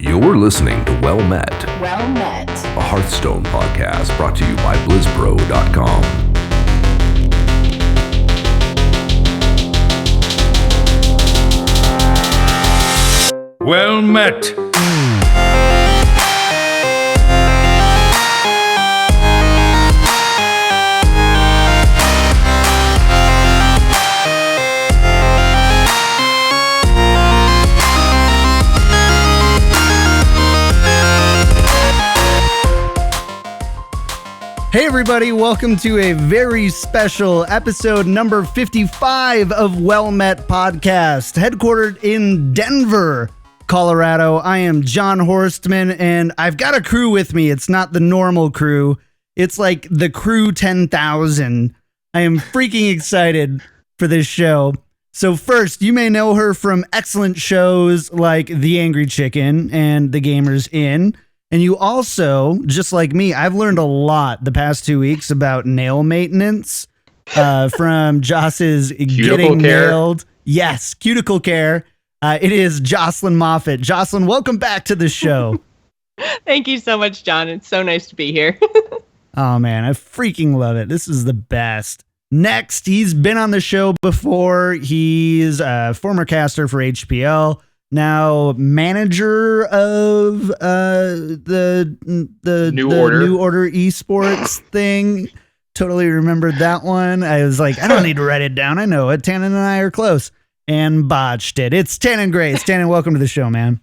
You're listening to Well Met, a Hearthstone podcast brought to you by BlizzPro.com. Well Met. Hey everybody, welcome to a very special episode number 55 of Well Met Podcast, headquartered in Denver, Colorado. I am John Horstman, and I've got a crew with me. It's not the normal crew. It's like the crew 10,000. I am freaking excited for this show. So first, you may know her from excellent shows like The Angry Chicken and The Gamers Inn. And you also, just like me, I've learned a lot the past 2 weeks about nail maintenance from Joss's Getting Nailed. Yes, cuticle care. It is Jocelyn Moffett. Jocelyn, welcome back to the show. Thank you so much, John. It's so nice to be here. Oh, man, I freaking love it. This is the best. Next, he's been on the show before. He's a former caster for HPL. Now manager of the New Order Esports thing. Totally remembered that one. I was like, I don't need to write it down. I know it. Tannon and I are close. And botched it. It's Tannon Grace. Tannon, welcome to the show, man.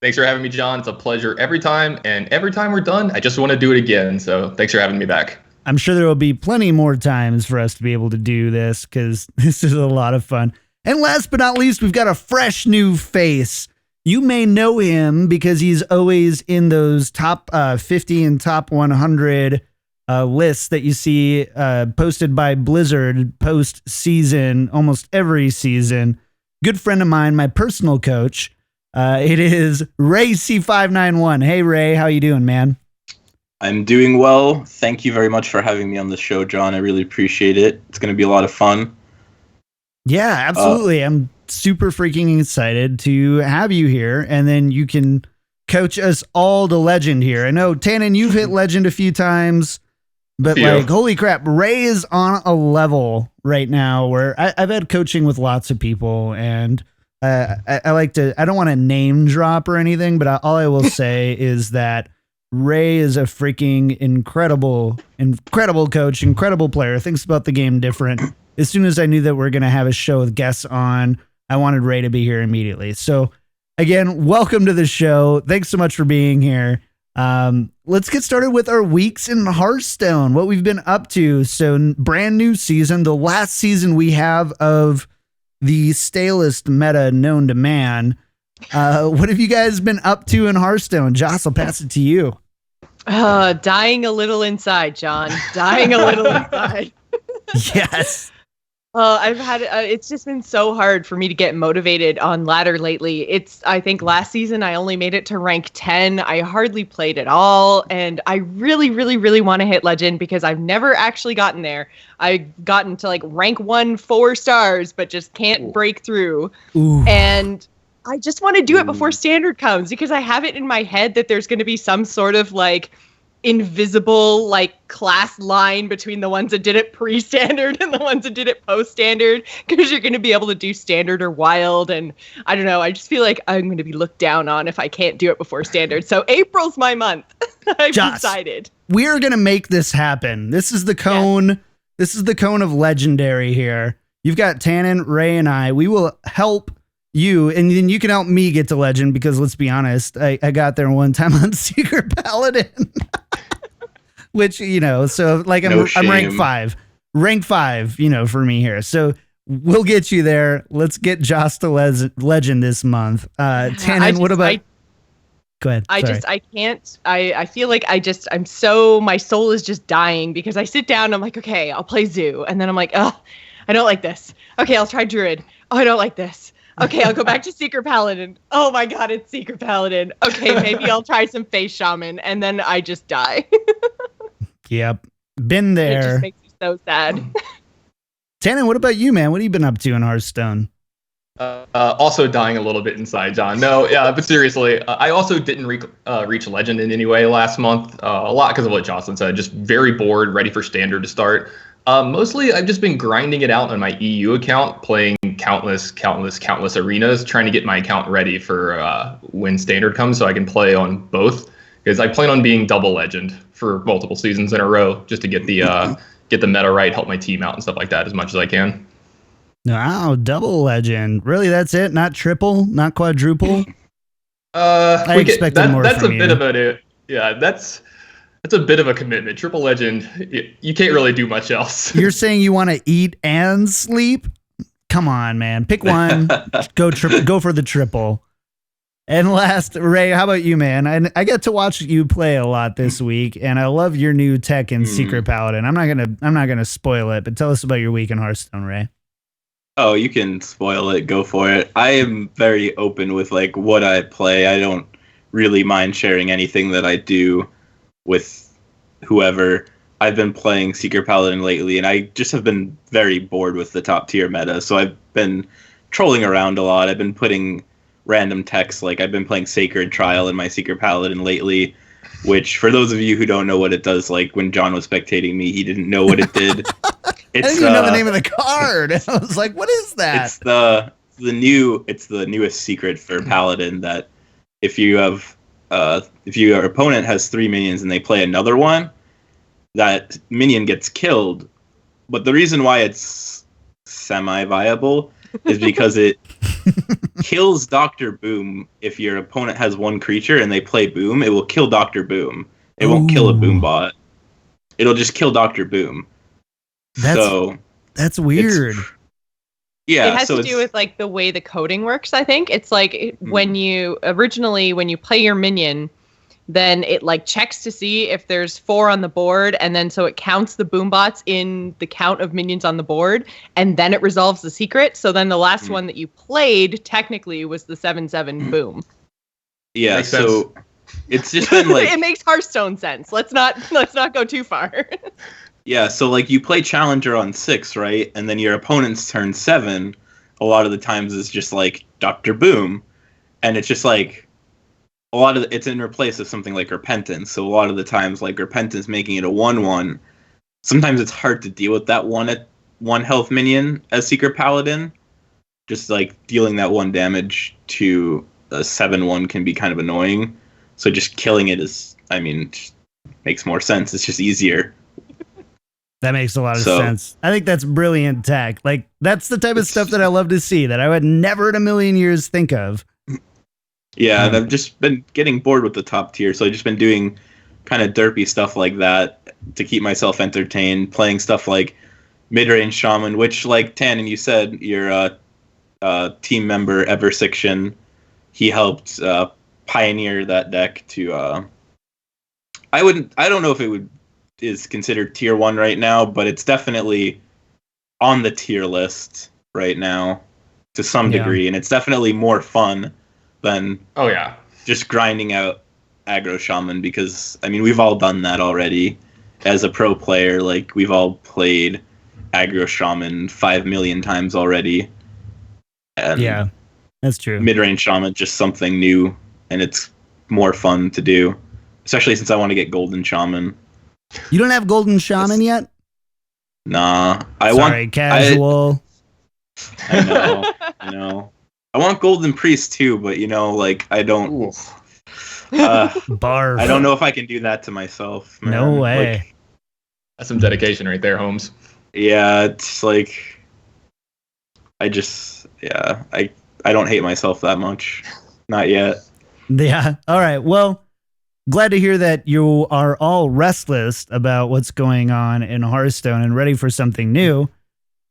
Thanks for having me, John. It's a pleasure every time. And every time we're done, I just want to do it again. So thanks for having me back. I'm sure there will be plenty more times for us to be able to do this because this is a lot of fun. And last but not least, we've got a fresh new face. You may know him because he's always in those top 50 and top 100 lists that you see posted by Blizzard post-season, almost every season. Good friend of mine, my personal coach. It is Rayc591. Hey, Ray, how you doing, man? I'm doing well. Thank you very much for having me on the show, John. I really appreciate it. It's going to be a lot of fun. Yeah, absolutely. I'm super freaking excited to have you here, and then you can coach us all to legend here. I know, Tannon, you've hit legend a few times, but like, holy crap, Ray is on a level right now where I've had coaching with lots of people, and I like to, I don't want to name drop or anything, but all I will say is that Ray is a freaking incredible coach, incredible player, thinks about the game different. As soon as I knew that we're going to have a show with guests on, I wanted Ray to be here immediately. So again, welcome to the show. Thanks so much for being here. Let's get started with our weeks in Hearthstone, what we've been up to. So brand new season, the last season we have of the stalest meta known to man. What have you guys been up to in Hearthstone? Joss, I'll pass it to you. Dying a little inside, John. Dying a little inside. Yes. I've had, it's just been so hard for me to get motivated on ladder lately. I think last season I only made it to rank 10. I hardly played at all. And I really, really, really want to hit legend because I've never actually gotten there. I've gotten to like rank 1, 4 stars, but just can't break through. Ooh. And I just want to do it before standard comes because I have it in my head that there's going to be some sort of like invisible like class line between the ones that did it pre-standard and the ones that did it post-standard because you're going to be able to do standard or wild, and I don't know, I just feel like I'm going to be looked down on if I can't do it before standard. So April's my month. I've decided we're going to make this happen. This is the cone. Yeah. This is the cone of legendary here. You've got Tannon, Ray, and I. We will help you, and then you can help me get to legend because let's be honest, I got there one time on Secret Paladin. Which, you know, so like I'm rank 5, you know, for me here. So we'll get you there. Let's get Joss to legend this month. Tannon, what about? Go ahead. I can't. I feel like my soul is just dying because I sit down and I'm like, okay, I'll play Zoo. And then I'm like, oh, I don't like this. Okay, I'll try Druid. Oh, I don't like this. Okay, I'll go back to Secret Paladin. Oh my God, it's Secret Paladin. Okay, maybe I'll try some Face Shaman. And then I just die. Yep. Been there. It just makes me so sad. Tannon, what about you, man? What have you been up to in Hearthstone? Also dying a little bit inside, John. No, yeah, but seriously, I also didn't reach Legend in any way last month. A lot because of what Jocelyn said. Just very bored, ready for Standard to start. Mostly, I've just been grinding it out on my EU account, playing countless arenas, trying to get my account ready for when Standard comes, so I can play on both. Because I plan on being double Legend for multiple seasons in a row, just to get the meta right, help my team out and stuff like that as much as I can. Wow, double Legend. Really, that's it? Not triple? Not quadruple? I expected more that's from a bit of a that's a bit of a commitment. Triple Legend, you can't really do much else. You're saying you want to eat and sleep? Come on, man. Pick one. Go for the triple. And last, Ray, how about you, man? I get to watch you play a lot this week, and I love your new tech in Secret Paladin. I'm not gonna spoil it, but tell us about your week in Hearthstone, Ray. Oh, you can spoil it. Go for it. I am very open with like what I play. I don't really mind sharing anything that I do with whoever. I've been playing Secret Paladin lately, and I just have been very bored with the top tier meta. So I've been trolling around a lot. I've been putting random techs, like I've been playing Sacred Trial in my Secret Paladin lately, which for those of you who don't know what it does, like when John was spectating me, he didn't know what it did. I didn't even know the name of the card. I was like, what is that? It's the newest secret for Paladin that if your opponent has 3 minions and they play another one, that minion gets killed. But the reason why it's semi-viable is because it kills Dr. Boom. If your opponent has one creature and they play Boom, it will kill Dr. Boom. It won't kill a Boom bot. It'll just kill Dr. Boom. That's weird. Yeah, it has to do with like the way the coding works. I think it's like when you play your minion, then it like checks to see if there's 4 on the board, and then so it counts the boom bots in the count of minions on the board, and then it resolves the secret. So then the last one that you played technically was the 7/7 boom. Yeah, so it's just been like it makes Hearthstone sense. Let's not go too far. Yeah, so like you play Challenger on 6, right? And then your opponent's turn 7, a lot of the times is just like Dr. Boom. And it's just like it's in replace of something like Repentance. So a lot of the times like Repentance making it a 1/1, sometimes it's hard to deal with that 1 health minion as Secret Paladin. Just like dealing that 1 damage to a 7/1 can be kind of annoying. So just killing it makes more sense. It's just easier. That makes a lot of sense. I think that's brilliant tech. Like, that's the type of stuff that I love to see that I would never in a million years think of. Yeah, and I've just been getting bored with the top tier, so I've just been doing kind of derpy stuff like that to keep myself entertained, playing stuff like mid-range Shaman, which, like Tannon, you said, your team member, Eversiction, he helped pioneer that deck to... I don't know if it is considered tier 1 right now, but it's definitely on the tier list right now to some degree, and it's definitely more fun than just grinding out aggro shaman, because we've all done that already as a pro player. Like, we've all played aggro shaman 5 million times already, and yeah, that's true. Mid-range shaman, just something new, and it's more fun to do, especially since I want to get golden shaman. You don't have golden shaman yet? Nah. Casual. I know. I want golden priest too, but I don't. Barf. I don't know if I can do that to myself, man. No way. Like, that's some dedication right there, Holmes. Yeah, it's like I don't hate myself that much. Not yet. Yeah. All right. Well, glad to hear that you are all restless about what's going on in Hearthstone and ready for something new.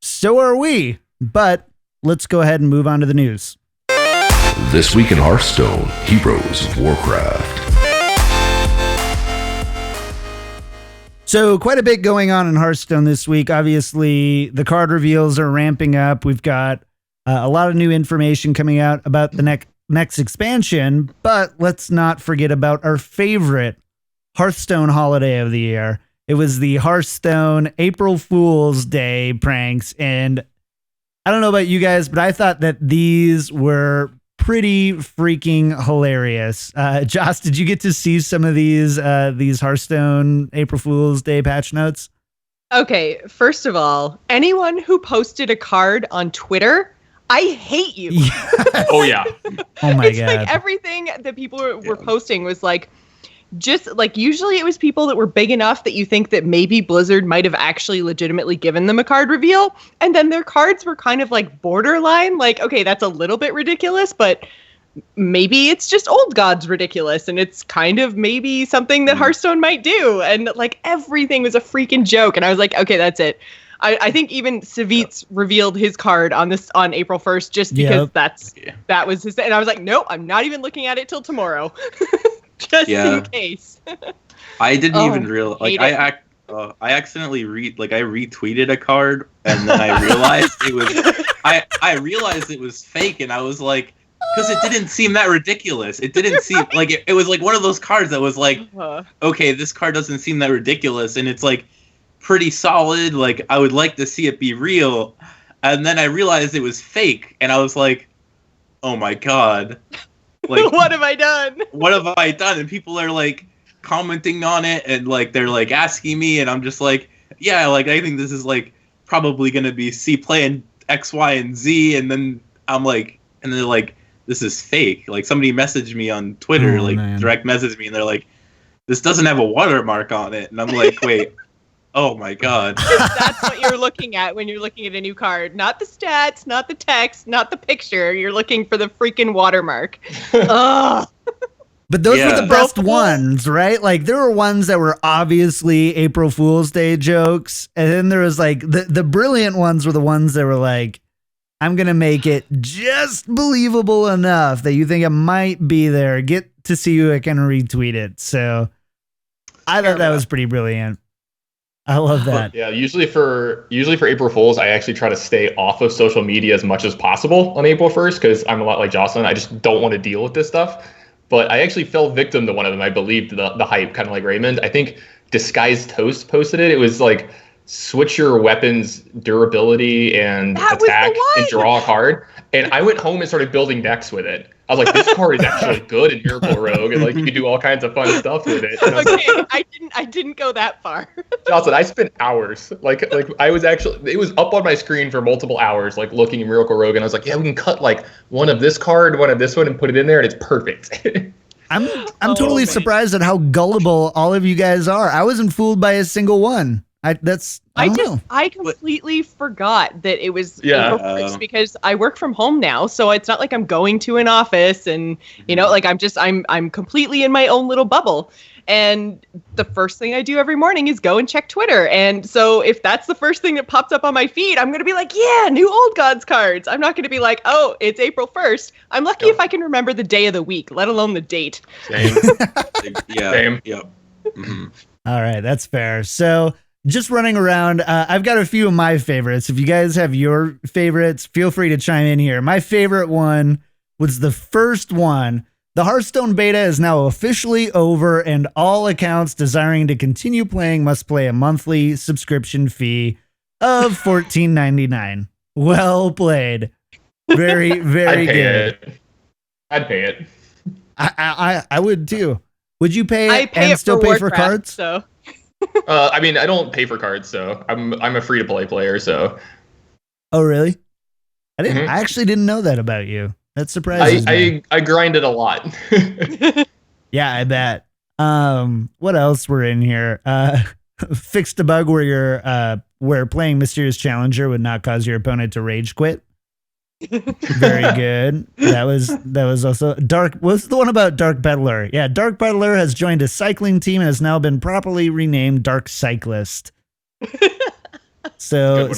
So are we. But let's go ahead and move on to the news. This week in Hearthstone, Heroes of Warcraft. So quite a bit going on in Hearthstone this week. Obviously, the card reveals are ramping up. We've got a lot of new information coming out about the next expansion, but let's not forget about our favorite Hearthstone holiday of the year. It was the Hearthstone April Fool's Day pranks, and I don't know about you guys, but I thought that these were pretty freaking hilarious. Joss, did you get to see some of these Hearthstone April Fool's Day patch notes? Okay, first of all, anyone who posted a card on Twitter, I hate you. Oh yeah. Oh my It's God. like everything that people were posting was like, just like, usually it was people that were big enough that you think that maybe Blizzard might have actually legitimately given them a card reveal. And then their cards were kind of like borderline, like, okay, that's a little bit ridiculous, but maybe it's just old gods ridiculous. And it's kind of maybe something that Hearthstone might do. And like everything was a freaking joke. And I was like, okay, that's it. I think even Savitz revealed his card on April 1st just because that was his. And I was like, nope, I'm not even looking at it till tomorrow. Just in case. I didn't even realize. Like I accidentally retweeted a card, and then I realized it was. I realized it was fake, and I was like, because it didn't seem that ridiculous. It didn't seem like it was like one of those cards that was like, okay, this card doesn't seem that ridiculous, and it's like pretty solid. Like I would like to see it be real, and then I realized it was fake, and I was like, oh my God. Like, what have I done? What have I done? And people are like commenting on it, and like they're like asking me, and I'm just like, yeah, like I think this is like probably gonna be C playing X, Y, and Z, and then I'm like, and they're like, this is fake. Like somebody messaged me on Twitter, direct messaged me, and they're like, this doesn't have a watermark on it, and I'm like, wait. Oh my God. That's what you're looking at when you're looking at a new card. Not the stats, not the text, not the picture. You're looking for the freaking watermark. Ugh. But those were the best ones, right? Like there were ones that were obviously April Fool's Day jokes. And then there was like the brilliant ones were the ones that were like, I'm going to make it just believable enough that you think it might be there. Get to see who I can retweet it. So I thought that was pretty brilliant. I love that. Yeah, usually for April Fools, I actually try to stay off of social media as much as possible on April 1st because I'm a lot like Jocelyn. I just don't want to deal with this stuff. But I actually fell victim to one of them. I believed the hype, kind of like Raymond. I think Disguised Toast posted it. It was like switch your weapons durability and attack and draw a card. And I went home and started building decks with it. I was like, this card is actually good in Miracle Rogue, and like you can do all kinds of fun stuff with it. And I didn't go that far. Jocelyn, I spent hours. Like I was actually, it was up on my screen for multiple hours, like looking at Miracle Rogue, and I was like, yeah, we can cut like one of this card, one of this one, and put it in there, and it's perfect. I'm totally surprised at how gullible all of you guys are. I wasn't fooled by a single one. I completely forgot that it was April 1st because I work from home now, so it's not like I'm going to an office and like I'm completely in my own little bubble. And the first thing I do every morning is go and check Twitter. And so if that's the first thing that pops up on my feed, I'm going to be like, yeah, new Old Gods cards. I'm not going to be like, oh, it's April 1st. I'm lucky if I can remember the day of the week, let alone the date. Same. Same. Yep. Mm-hmm. All right, that's fair. So just running around, I've got a few of my favorites. If you guys have your favorites, feel free to chime in here. My favorite one was the first one. The Hearthstone beta is now officially over, and all accounts desiring to continue playing must pay a monthly subscription fee of $14.99. Well played. Very, very good. I'd pay it. I would too. Would you pay it and still pay for cards? So. I mean, I don't pay for cards, so I'm a free to play player. So. Oh really? I actually didn't know that about you. That surprises me. I grinded a lot. Yeah, I bet. What else were in here? Fixed a bug where playing Mysterious Challenger would not cause your opponent to rage quit. Very good. That was also Dark. What's the one about Dark Peddler? Yeah, Dark Peddler has joined a cycling team and has now been properly renamed Dark Cyclist. So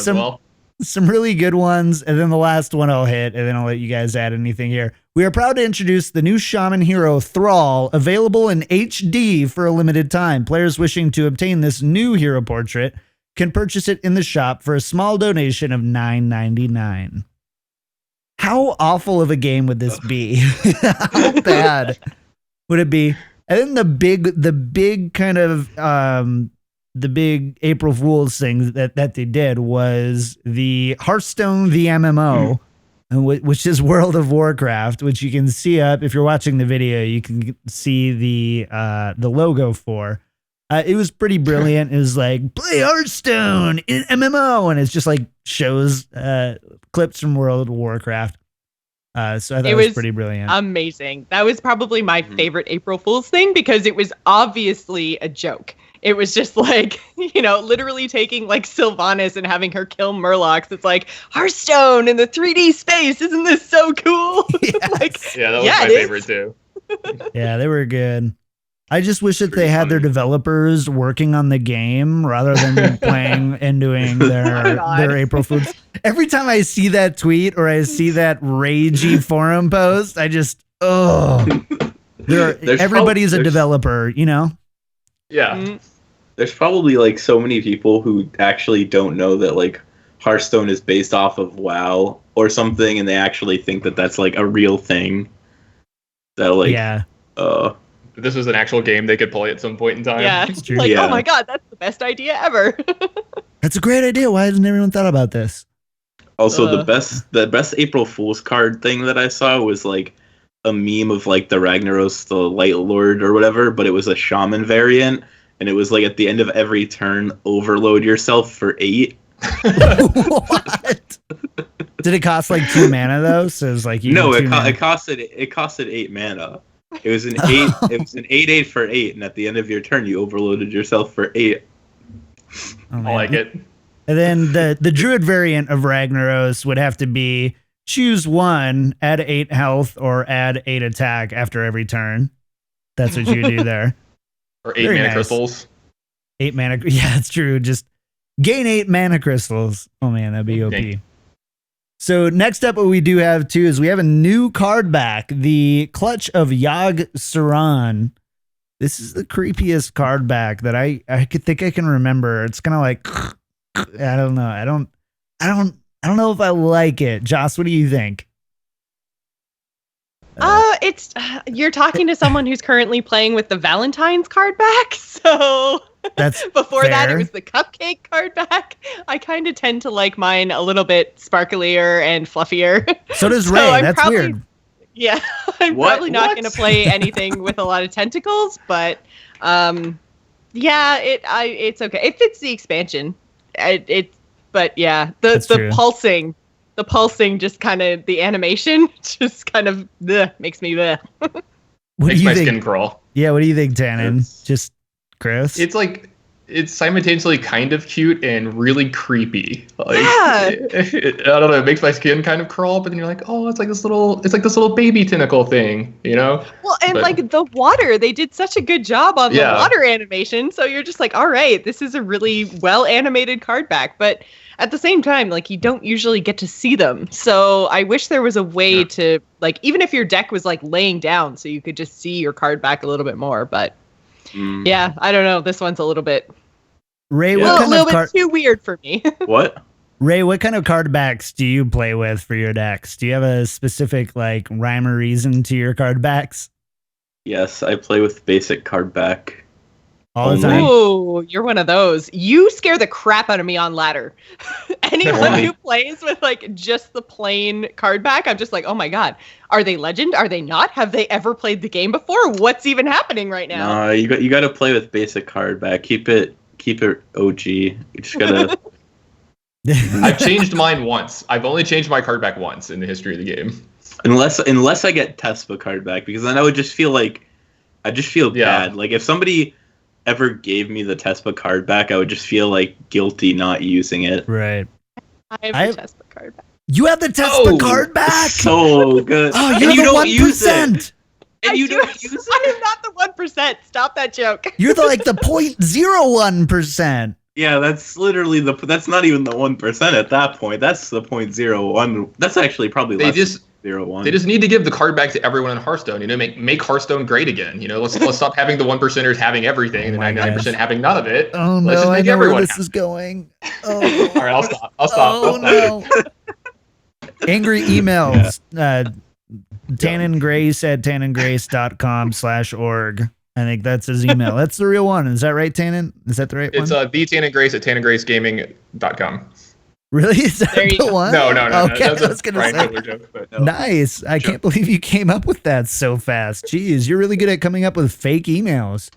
some really good ones, and then the last one I'll hit, and then I'll let you guys add anything here. We are proud to introduce the new Shaman hero Thrall, available in HD for a limited time. Players wishing to obtain this new hero portrait can purchase it in the shop for a small donation of $9.99. How awful of a game would this be? How bad would it be? And then the big kind of the big April Fool's thing that they did was the Hearthstone, the MMO, which is World of Warcraft, which you can see up. If you're watching the video, you can see the logo for. It was pretty brilliant. It was like, play Hearthstone in MMO, and it's just like shows clips from World of Warcraft. So I thought it was pretty brilliant. Amazing. That was probably my favorite April Fool's thing because it was obviously a joke. It was just like, literally taking like Sylvanas and having her kill Murlocs. It's like, Hearthstone in the 3D space. Isn't this so cool? Yes. Yeah, that was my favorite too. Yeah, they were good. I just wish that they had their developers working on the game rather than playing and doing their April Fools. Every time I see that tweet or I see that ragey forum post, I just, everybody's a developer, Yeah. Mm-hmm. There's probably like so many people who actually don't know that like Hearthstone is based off of WoW or something, and they actually think that that's like a real thing. That like, this was an actual game they could play at some point in time. Yeah, It's true. like, Yeah. oh my god, that's the best idea ever. That's a great idea. Why hasn't everyone thought about this? Also, the best April Fool's card thing that I saw was like a meme of like the Ragnaros, the Light Lord or whatever, but it was a shaman variant, and it was like at the end of every turn, overload yourself for 8. What? Did it cost like 2 mana though? So it was like No, it costed 8 mana. It was an 8. It was an 8/8 for 8, and at the end of your turn, you overloaded yourself for 8. Oh, I like it. And then the druid variant of Ragnaros would have to be choose one, add 8 health, or add 8 attack after every turn. That's what you do there. Or 8 mana crystals. 8 mana. Yeah, it's true. Just gain 8 mana crystals. Oh man, that'd be OP. Dang. So next up, what we do have too is we have a new card back, the Clutch of Yogg Saron. This is the creepiest card back that I could think I can remember. It's kind of like, I don't know. I don't know if I like it. Joss, what do you think? It's you're talking to someone who's currently playing with the Valentine's card back, so That's before that fair. it was the cupcake card back. I kind of tend to like mine a little bit sparklier and fluffier. So does So Ray. I'm That's probably- weird. Yeah, I'm What? probably not What? going to play anything with a lot of tentacles, but yeah, it's okay. It fits the expansion. But yeah, That's the true. pulsing, just kind of the animation, just kind of makes me What do Makes you my think? skin crawl. Yeah, what do you think, Tannon? It's- Just gross. It's simultaneously kind of cute and really creepy. Like, Yeah. I don't know. It makes my skin kind of crawl, but then you're like, oh, it's like this little baby tentacle thing, Well, and But- like the water, they did such a good job on the Yeah. water animation. So you're just like, all right, this is a really well animated card back. But at the same time, like you don't usually get to see them. So I wish there was a way to like, even if your deck was like laying down, so you could just see your card back a little bit more. But yeah, I don't know. This one's a little bit, Ray, a what kind little of bit too weird for me. What? Ray, what kind of card backs do you play with for your decks? Do you have a specific like rhyme or reason to your card backs? Yes, I play with basic card back. All the Only. time. Ooh, you're one of those. You scare the crap out of me on ladder. Anyone Only. who plays with like just the plain card back, I'm just like, oh my god, are they legend? Are they not? Have they ever played the game before? What's even happening right now? No, you got to play with basic card back. Keep it OG. You just gotta. I've changed mine once. I've only changed my card back once in the history of the game. unless I get Tespa card back, because then I would just feel like bad. Like if somebody ever gave me the Tespa card back, I would just feel like guilty not using it. Right. I have I- the Tespa card back. You have the Tespa Oh, card back. So good. Oh, And you're you the don't use it. 1%. And you I don't use it. I am not the 1%. Stop that joke. You're the like the 0.01%. Yeah, that's literally that's not even the 1% at that point. That's the 0.01. That's actually probably They less just than 0.1. They just need to give the card back to everyone in Hearthstone. Make Hearthstone great again. Let's stop having the 1%ers having everything and the my 99% gosh. having none of it. Oh Let's no, just I make know where everyone this happy. is going. Oh, All right, I'll stop. oh no. Angry emails. Tannon Grace at tannongrace.com/org. I think that's his email. That's the real one. Is that right, Tannon? Is that the right It's one? the Tannon Grace at tannongracegaming.com. Really? Is that There you the go. one? No. Okay, That's I was gonna Ryan say. Coogler joke, but no. Nice. I can't believe you came up with that so fast. Jeez, you're really good at coming up with fake emails.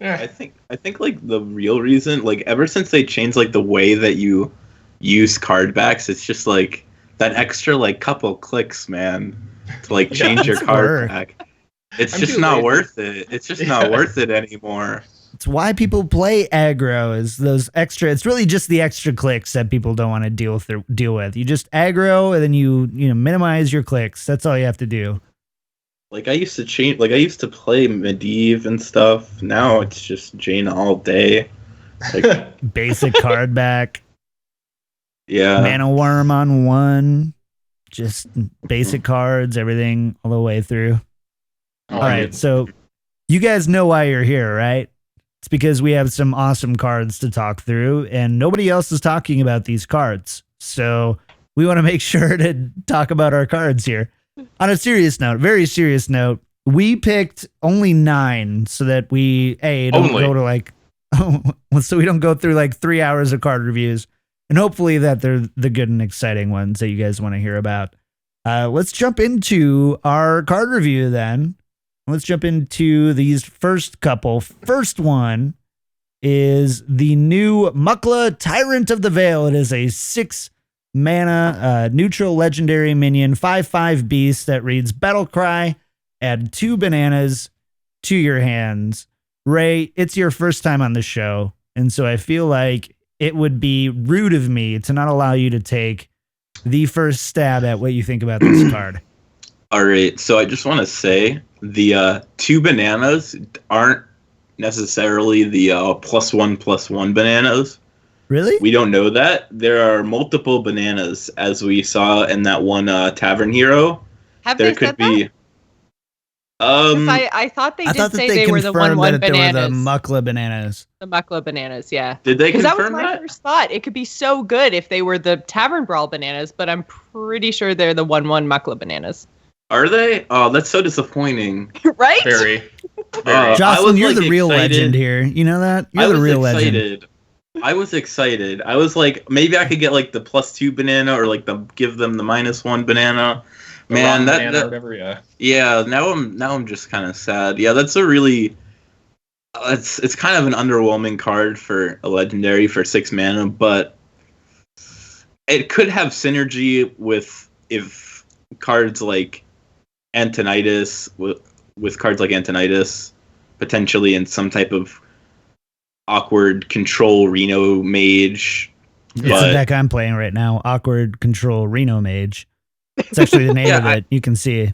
I think like the real reason, like ever since they changed like the way that you use card backs, it's just like that extra like couple clicks, man, to like change your It's card work. back. It's I'm just too not lazy. worth it. It's just not worth it anymore. It's why people play aggro, is those extra. It's really just the extra clicks that people don't want to deal with. You just aggro and then you minimize your clicks. That's all you have to do. Like I used to play Medivh and stuff. Now it's just Jaina all day. Like Basic card back, yeah. mana worm on one, just basic cards, everything all the way through. Oh, All right, so you guys know why you're here, right? It's because we have some awesome cards to talk through, and nobody else is talking about these cards. So we want to make sure to talk about our cards here. On a serious note, very serious note, we picked only 9 so that we don't Only. go to like so we don't go through like 3 hours of card reviews, and hopefully that they're the good and exciting ones that you guys want to hear about. Let's jump into our card review then. Let's jump into these first couple. First one is the new Mukla Tyrant of the Veil. It is a 6 mana neutral legendary minion 5/5 beast that reads Battle Cry. Add 2 bananas to your hands. Ray, it's your first time on the show, and so I feel like it would be rude of me to not allow you to take the first stab at what you think about this card. All right, so I just want to say the 2 bananas aren't necessarily the +1/+1 bananas. Really? We don't know that. There are multiple bananas, as we saw in that one Tavern Hero. Have There they could said be. that? 'Cause I thought they I did thought that say they they were the confirmed 1/1 that they were bananas. the Mukla bananas. The Mukla bananas, yeah. Did they Because that was confirm my that? first thought. It could be so good if they were the Tavern Brawl bananas, but I'm pretty sure they're the 1/1 Mukla bananas. Are they? Oh, that's so disappointing. Right? Very. I Jocelyn, was, you're like, the real excited. legend here. You know that? I You're the was real legend. excited. I was excited. I was like, maybe I could get like the +2 banana, or like give them the -1 banana. Man, that whatever, yeah. yeah. Now I'm just kind of sad. Yeah, that's a really. It's kind of an underwhelming card for a legendary for 6 mana, but it could have synergy with if cards like Antonitis with cards like Antonitis potentially in some type of awkward control Reno mage. It's But- the deck I'm playing right now. Awkward Control Reno Mage. It's actually the name Yeah, of it. You can see.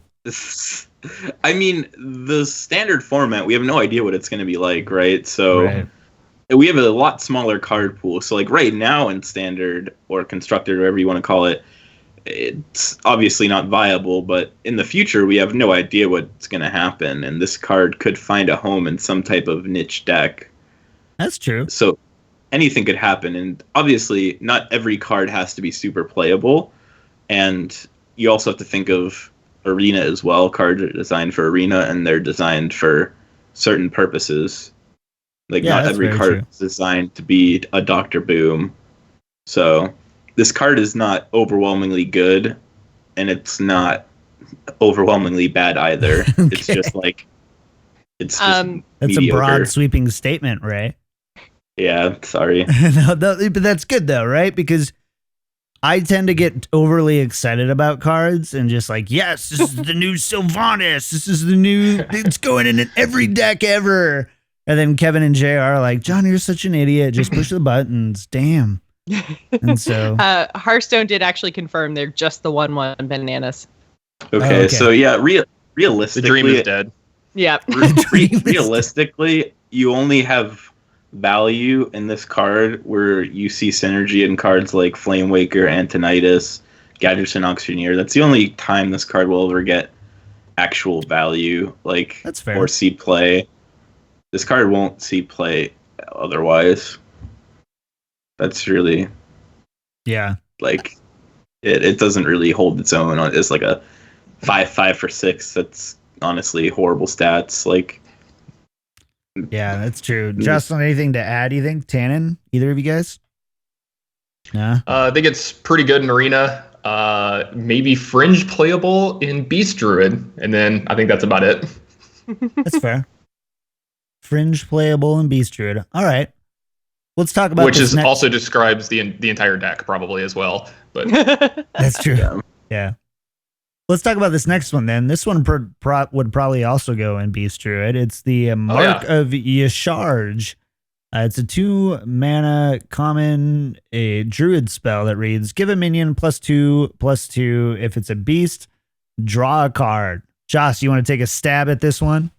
I mean, the standard format, we have no idea what it's going to be like, right? So Right. we have a lot smaller card pool. So like right now in standard or constructed, or whatever you want to call it, it's obviously not viable, but in the future we have no idea what's going to happen, and this card could find a home in some type of niche deck. That's true. So anything could happen, and obviously not every card has to be super playable, and you also have to think of Arena as well. Cards are designed for Arena, and they're designed for certain purposes. Like Yeah, not that's every very card true. is designed to be a Dr. Boom. So this card is not overwhelmingly good, and it's not overwhelmingly bad either. It's Okay. just like it's just Um, That's mediocre. a broad, sweeping statement, Ray. Yeah, sorry. No, but that's good though, right? Because I tend to get overly excited about cards and just like, yes, this is the new Sylvanas. This is the new. It's going in every deck ever. And then Kevin and JR are like, John, you're such an idiot. Just push the buttons. Damn. And so, Hearthstone did actually confirm they're just the 1/1 bananas. Okay, okay. so yeah, The realistically, dream is dead. Yep. realistically, you only have value in this card where you see synergy in cards like Flamewaker, Antonitis, Gadgetzan Auctioneer. That's the only time this card will ever get actual value, like That's fair. or see play. This card won't see play otherwise. That's really yeah. like it doesn't really hold its own. It's like a 5/5 for 6. That's honestly horrible stats. Like Yeah, that's true. Jocelyn, anything to add, you think? Tannon? Either of you guys? No? I think it's pretty good in Arena. Maybe Fringe playable in Beast Druid. And then I think that's about it. That's fair. Fringe playable and Beast Druid. All right. Let's talk about Which this next. also describes the entire deck probably as well. But That's true. Yeah. Let's talk about this next one then. This one would probably also go in Beast Druid. It's the Mark of Yasharj. It's a 2-mana common a druid spell that reads, give a minion +2/+2. If it's a beast, draw a card. Joss, you want to take a stab at this one?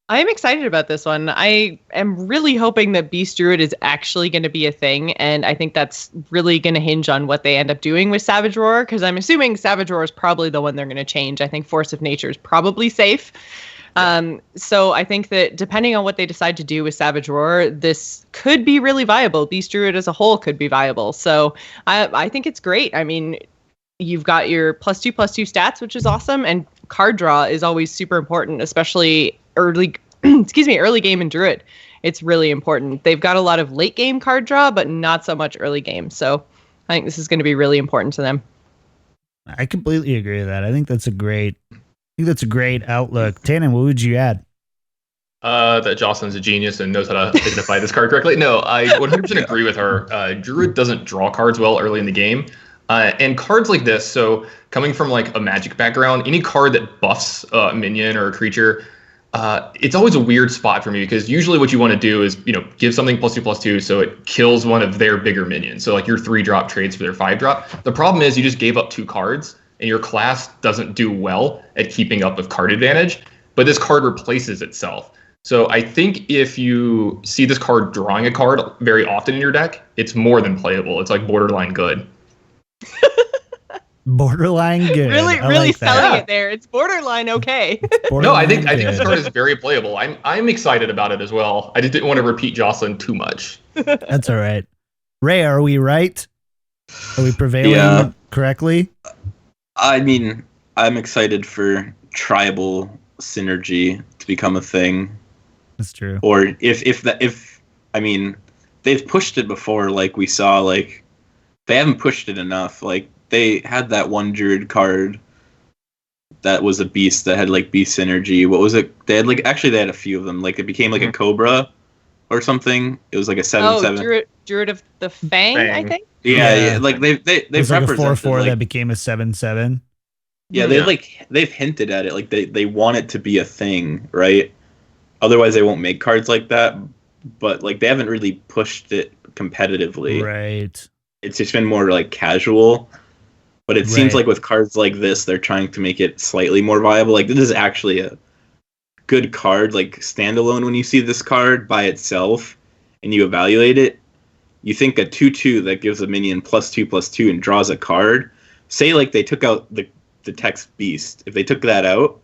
I'm excited about this one. I am really hoping that Beast Druid is actually going to be a thing, and I think that's really going to hinge on what they end up doing with Savage Roar, because I'm assuming Savage Roar is probably the one they're going to change. I think Force of Nature is probably safe. So I think that depending on what they decide to do with Savage Roar, this could be really viable. Beast Druid as a whole could be viable. So I think it's great. I mean, you've got your +2/+2 stats, which is awesome, and card draw is always super important, especially early game in Druid. It's really important. They've got a lot of late game card draw, but not so much early game. So I think this is going to be really important to them. I completely agree with that. I think that's a great outlook. Tannon, what would you add? That Jocelyn's a genius and knows how to identify this card correctly. No, I 100% agree with her. Druid doesn't draw cards well early in the game. And cards like this, so coming from like a Magic background, any card that buffs a minion or a creature, it's always a weird spot for me, because usually what you want to do is, give something +2/+2 so it kills one of their bigger minions. So like your 3-drop trades for their 5-drop. The problem is you just gave up 2 cards and your class doesn't do well at keeping up with card advantage, but this card replaces itself. So I think if you see this card drawing a card very often in your deck, it's more than playable. It's like borderline good. Borderline good. Really like selling it there. It's borderline okay. No, I think this card is very playable. I'm excited about it as well. I just didn't want to repeat Jocelyn too much. That's all right. Ray, are we right? Are we prevailing correctly? I mean, I'm excited for tribal synergy to become a thing. That's true. Or if they've pushed it before, like we saw, like they haven't pushed it enough. Like they had that one druid card that was a beast that had like beast synergy. What was it? They had they had a few of them. Like it became like a cobra or something. It was like a 7/7. Druid of the Fang, I think. Yeah. Like they've like a 4/4 like, that became a 7/7. Yeah, they've hinted at it. Like they want it to be a thing, right? Otherwise they won't make cards like that. But like they haven't really pushed it competitively. Right. It's just been more like casual. But it seems like with cards like this, they're trying to make it slightly more viable. Like this is actually a good card, like standalone. When you see this card by itself and you evaluate it, you think a 2/2 that gives a minion +2/+2 and draws a card. Say like they took out the text beast. If they took that out,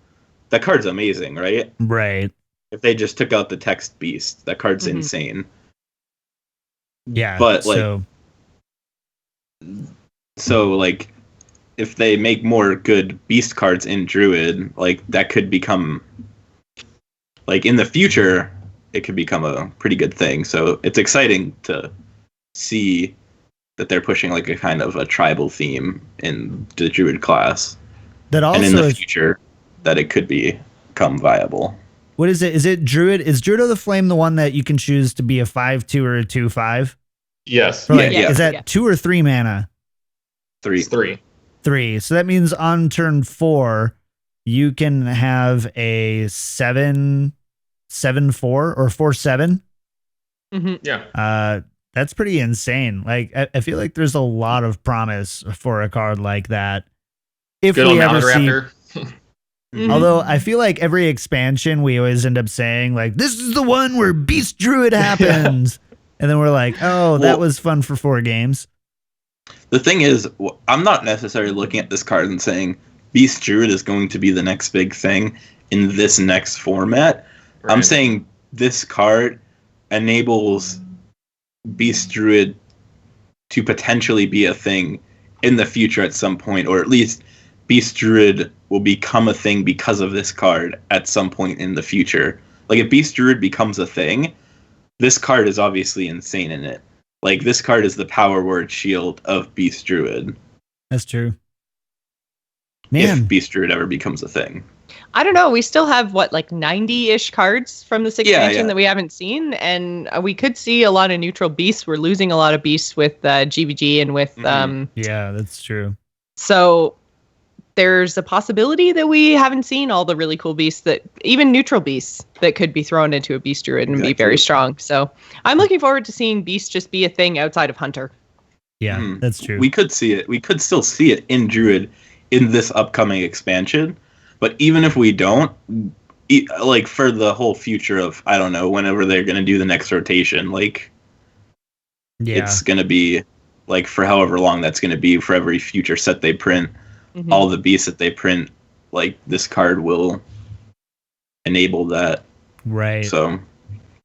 that card's amazing, right? Right. If they just took out the text beast, that card's insane. Yeah. But like, so like, if they make more good beast cards in Druid, like that could become, like in the future, it could become a pretty good thing. So it's exciting to see that they're pushing like a kind of a tribal theme in the Druid class. That also, and in the future, that it could become viable. What is it? Is it Druid? Is Druid of the Flame the one that you can choose to be a 5/2 or a 2/5? Yes. Is that 2 or 3 mana? 3. It's 3. 3. So that means on turn 4, you can have a 7/4 or 4/7. Yeah. That's pretty insane. Like I feel like there's a lot of promise for a card like that. If Good we old ever see, Raptor. although I feel like every expansion we always end up saying like, this is the one where Beast Druid happens. And then we're like, oh, that was fun for 4 games. The thing is, I'm not necessarily looking at this card and saying Beast Druid is going to be the next big thing in this next format. Right. I'm saying this card enables Beast Druid to potentially be a thing in the future at some point, or at least Beast Druid will become a thing because of this card at some point in the future. Like, if Beast Druid becomes a thing, this card is obviously insane in it. Like, this card is the power word shield of Beast Druid. That's true. Man. If Beast Druid ever becomes a thing. I don't know. We still have, what, like 90-ish cards from this expansion that we haven't seen, and we could see a lot of neutral beasts. We're losing a lot of beasts with GVG and with... yeah, that's true. So there's a possibility that we haven't seen all the really cool beasts, that even neutral beasts that could be thrown into a Beast Druid and be very strong. So I'm looking forward to seeing beasts just be a thing outside of Hunter. Yeah, that's true. We could see it. We could still see it in Druid in this upcoming expansion. But even if we don't, like, for the whole future of, I don't know, whenever they're going to do the next rotation, like, it's going to be, like, for however long that's going to be, for every future set they print, all the beasts that they print, like, this card will enable that. Right. So.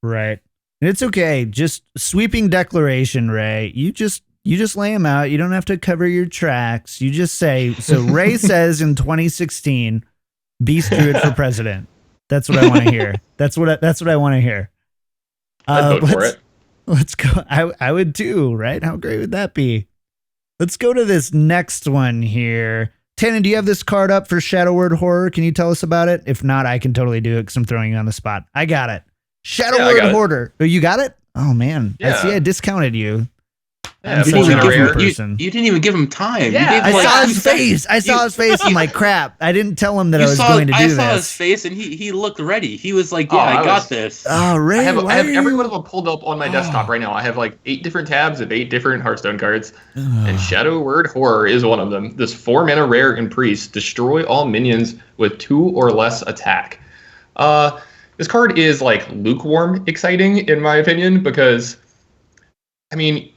Right. And it's okay. Just sweeping declaration, Ray. You just lay them out. You don't have to cover your tracks. You just say, so Ray says in 2016, Beast Druid for president. That's what I want to hear. That's what I want to hear. I'd vote for it. Let's go. I would too, right? How great would that be? Let's go to this next one here. Tannon, do you have this card up for Shadow Word Horror? Can you tell us about it? If not, I can totally do it because I'm throwing you on the spot. I got it. Shadow Word Hoarder. Oh, you got it? Oh, man. Yeah. I see I discounted you. Yeah, You didn't even give him time. Yeah, I saw his face. I saw his face. I'm like, crap. I didn't tell him that I was going to do this. I saw his face, and he looked ready. He was like, I got this. Oh, Ray, I have every one of them pulled up on my desktop right now. I have like 8 different tabs of 8 different Hearthstone cards, and Shadow Word Horror is one of them. This 4-mana rare and priest, destroy all minions with 2 or less attack. This card is like lukewarm exciting in my opinion because, I mean,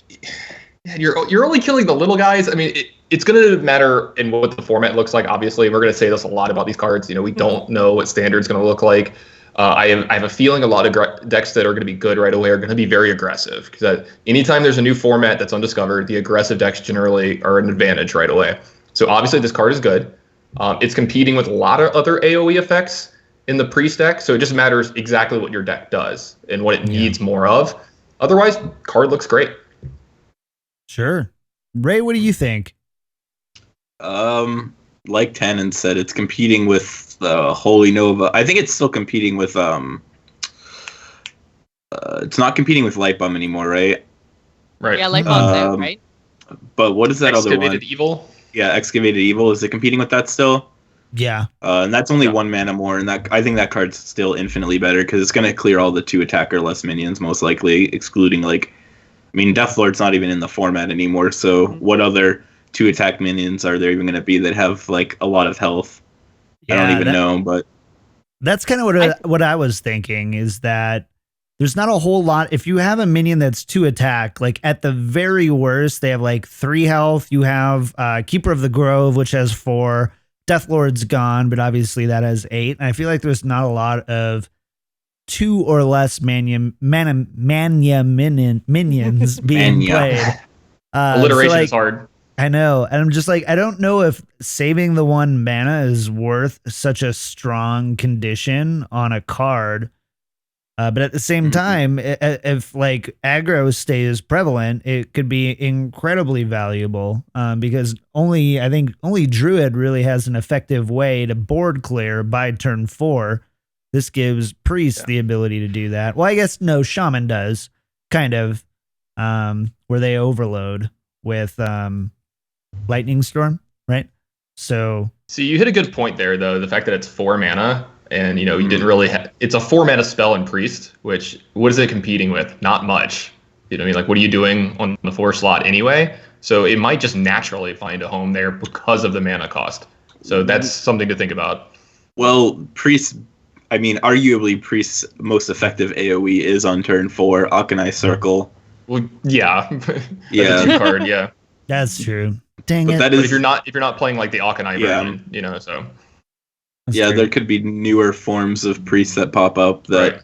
you're only killing the little guys. I mean, it's going to matter in what the format looks like. Obviously, we're going to say this a lot about these cards. You know, we don't know what Standard's going to look like. I have a feeling a lot of decks that are going to be good right away are going to be very aggressive because anytime there's a new format that's undiscovered, the aggressive decks generally are an advantage right away. So obviously, this card is good. It's competing with a lot of other AoE effects in the priest deck, so it just matters exactly what your deck does and what it needs more of. Otherwise, card looks great. Sure. Ray, what do you think? Like Tannon said, it's competing with Holy Nova. I think it's still competing with it's not competing with Light Bomb anymore, right? Right. Yeah, Light Bomb's out, right? But what is that other one? Excavated Evil? Yeah, Excavated Evil. Is it competing with that still? Yeah. And that's only 1 mana more, and I think that card's still infinitely better because it's going to clear all the 2 attack or less minions, most likely, excluding, like, I mean, Deathlord's not even in the format anymore, so what other 2 attack minions are there even going to be that have, like, a lot of health? I don't even know, but... That's kind of what I was thinking, is that there's not a whole lot. If you have a minion that's 2 attack, like, at the very worst, they have, like, 3 health. You have Keeper of the Grove, which has 4. Deathlord's gone, but obviously that has 8. And I feel like there's not a lot of 2 or less minions being played. Alliteration is hard. I know. And I'm just like, I don't know if saving the 1 mana is worth such a strong condition on a card. But at the same time, if like aggro stays prevalent, it could be incredibly valuable because I think only Druid really has an effective way to board clear by turn 4. This gives Priest the ability to do that. Well, I guess no, Shaman does, kind of, where they overload with Lightning Storm, right? So you hit a good point there, though. The fact that it's 4 mana, and you didn't really it's a 4 mana spell in Priest, which what is it competing with? Not much. You know what I mean? Like, what are you doing on the 4 slot anyway? So it might just naturally find a home there because of the mana cost. So that's something to think about. Well, Priest. I mean, arguably, Priest's most effective AoE is on turn 4, Akanai Circle. Well, yeah. Yeah. A 2 card, yeah. That's true. Dang it. But if you're not playing like the Akanai version, so. That's true. There could be newer forms of Priests that pop up that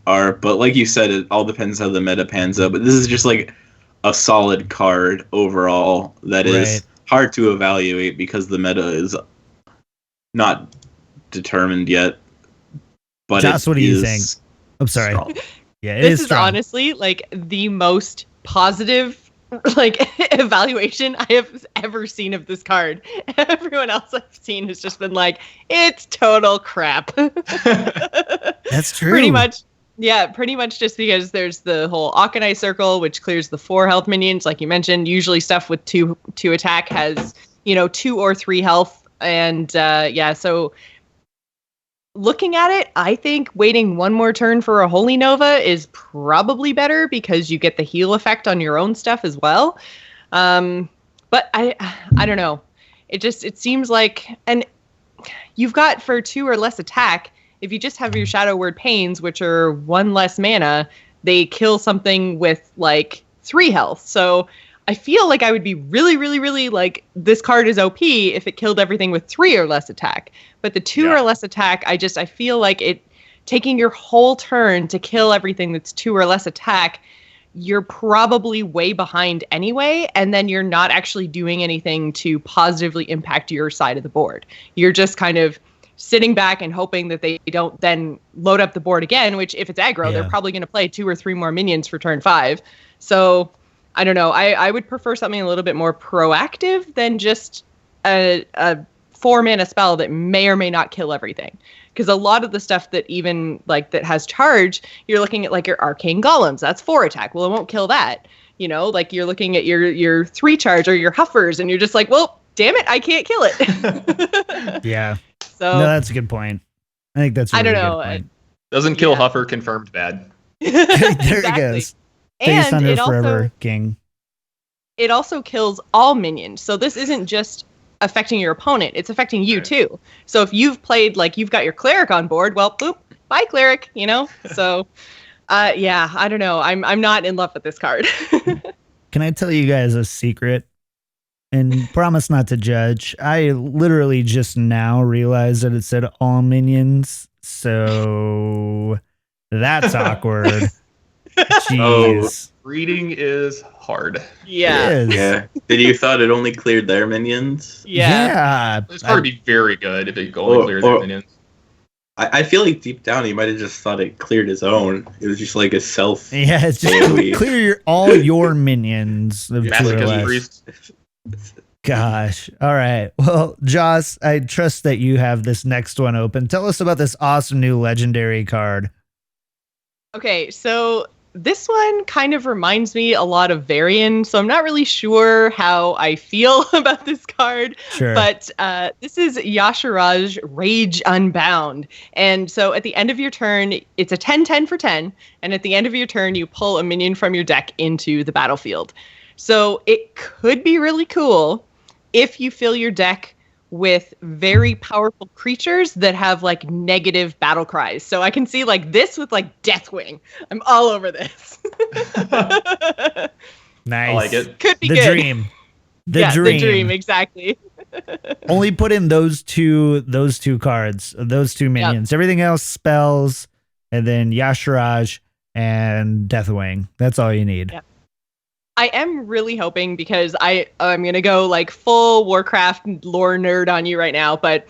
are, but like you said, it all depends how the meta pans out. But this is just like a solid card overall that is hard to evaluate because the meta is not determined yet. but Joss, what do you think? I'm sorry. Strong. Yeah, This is strong. honestly like the most positive like evaluation I have ever seen of this card. Everyone else I've seen has just been like, it's total crap. That's true. Pretty much. Yeah, pretty much just because there's the whole Akanai circle, which clears the 4 health minions, like you mentioned. Usually stuff with two attack has, 2 or 3 health. And so looking at it, I think waiting one more turn for a Holy Nova is probably better because you get the heal effect on your own stuff as well. But I don't know. It seems like, and you've got for 2 or less attack, if you just have your Shadow Word Pains, which are 1 less mana, they kill something with like 3 health. So I feel like I would be really, really, really like this card is OP if it killed everything with 3 or less attack. But the 2 or less attack, I feel like it taking your whole turn to kill everything that's 2 or less attack, you're probably way behind anyway, and then you're not actually doing anything to positively impact your side of the board. You're just kind of sitting back and hoping that they don't then load up the board again, which if it's aggro, they're probably going to play 2 or 3 more minions for turn 5. So I don't know. I would prefer something a little bit more proactive than just a 4-mana spell that may or may not kill everything. Because a lot of the stuff that even like that has charge, you're looking at like your arcane golems. That's 4 attack. Well, it won't kill that. Like you're looking at your 3 charge or your huffers, and you're just like, well, damn it, I can't kill it. Yeah. So no, that's a good point. I think that's a really I don't know. good point. Doesn't kill Huffer, confirmed bad. There exactly. it goes. And Face under it forever, also, King. it also kills all minions. So this isn't just affecting your opponent, it's affecting you too. So if you've played, like you've got your cleric on board, well, boop, bye cleric, So I don't know. I'm not in love with this card. Can I tell you guys a secret? And promise not to judge. I literally just now realized that it said all minions. So that's awkward. Jeez. Reading is hard. Yeah. It is. Yeah. Did you thought it only cleared their minions? Yeah. It's hard to be very good if it only clears their minions. I feel like deep down he might have just thought it cleared his own. It was just like a self. Yeah, it's just clear all your minions. Of 2 or less. Priest. Gosh. All right. Well, Joss, I trust that you have this next one open. Tell us about this awesome new legendary card. Okay, so this one kind of reminds me a lot of Varian, so I'm not really sure how I feel about this card. Sure. But this is Yashiraj Rage Unbound. And so at the end of your turn, it's a 10-10 for 10. And at the end of your turn, you pull a minion from your deck into the battlefield. So it could be really cool if you fill your deck with very powerful creatures that have like negative battle cries. So I can see like this with like Deathwing. I'm all over this. Nice. I like it. Could be the good. dream. The dream. Exactly. Only put in those two cards, those 2 minions. Yep. Everything else spells, and then Yashiraj and Deathwing. That's all you need. Yep. I am really hoping, because I'm going to go like full Warcraft lore nerd on you right now, but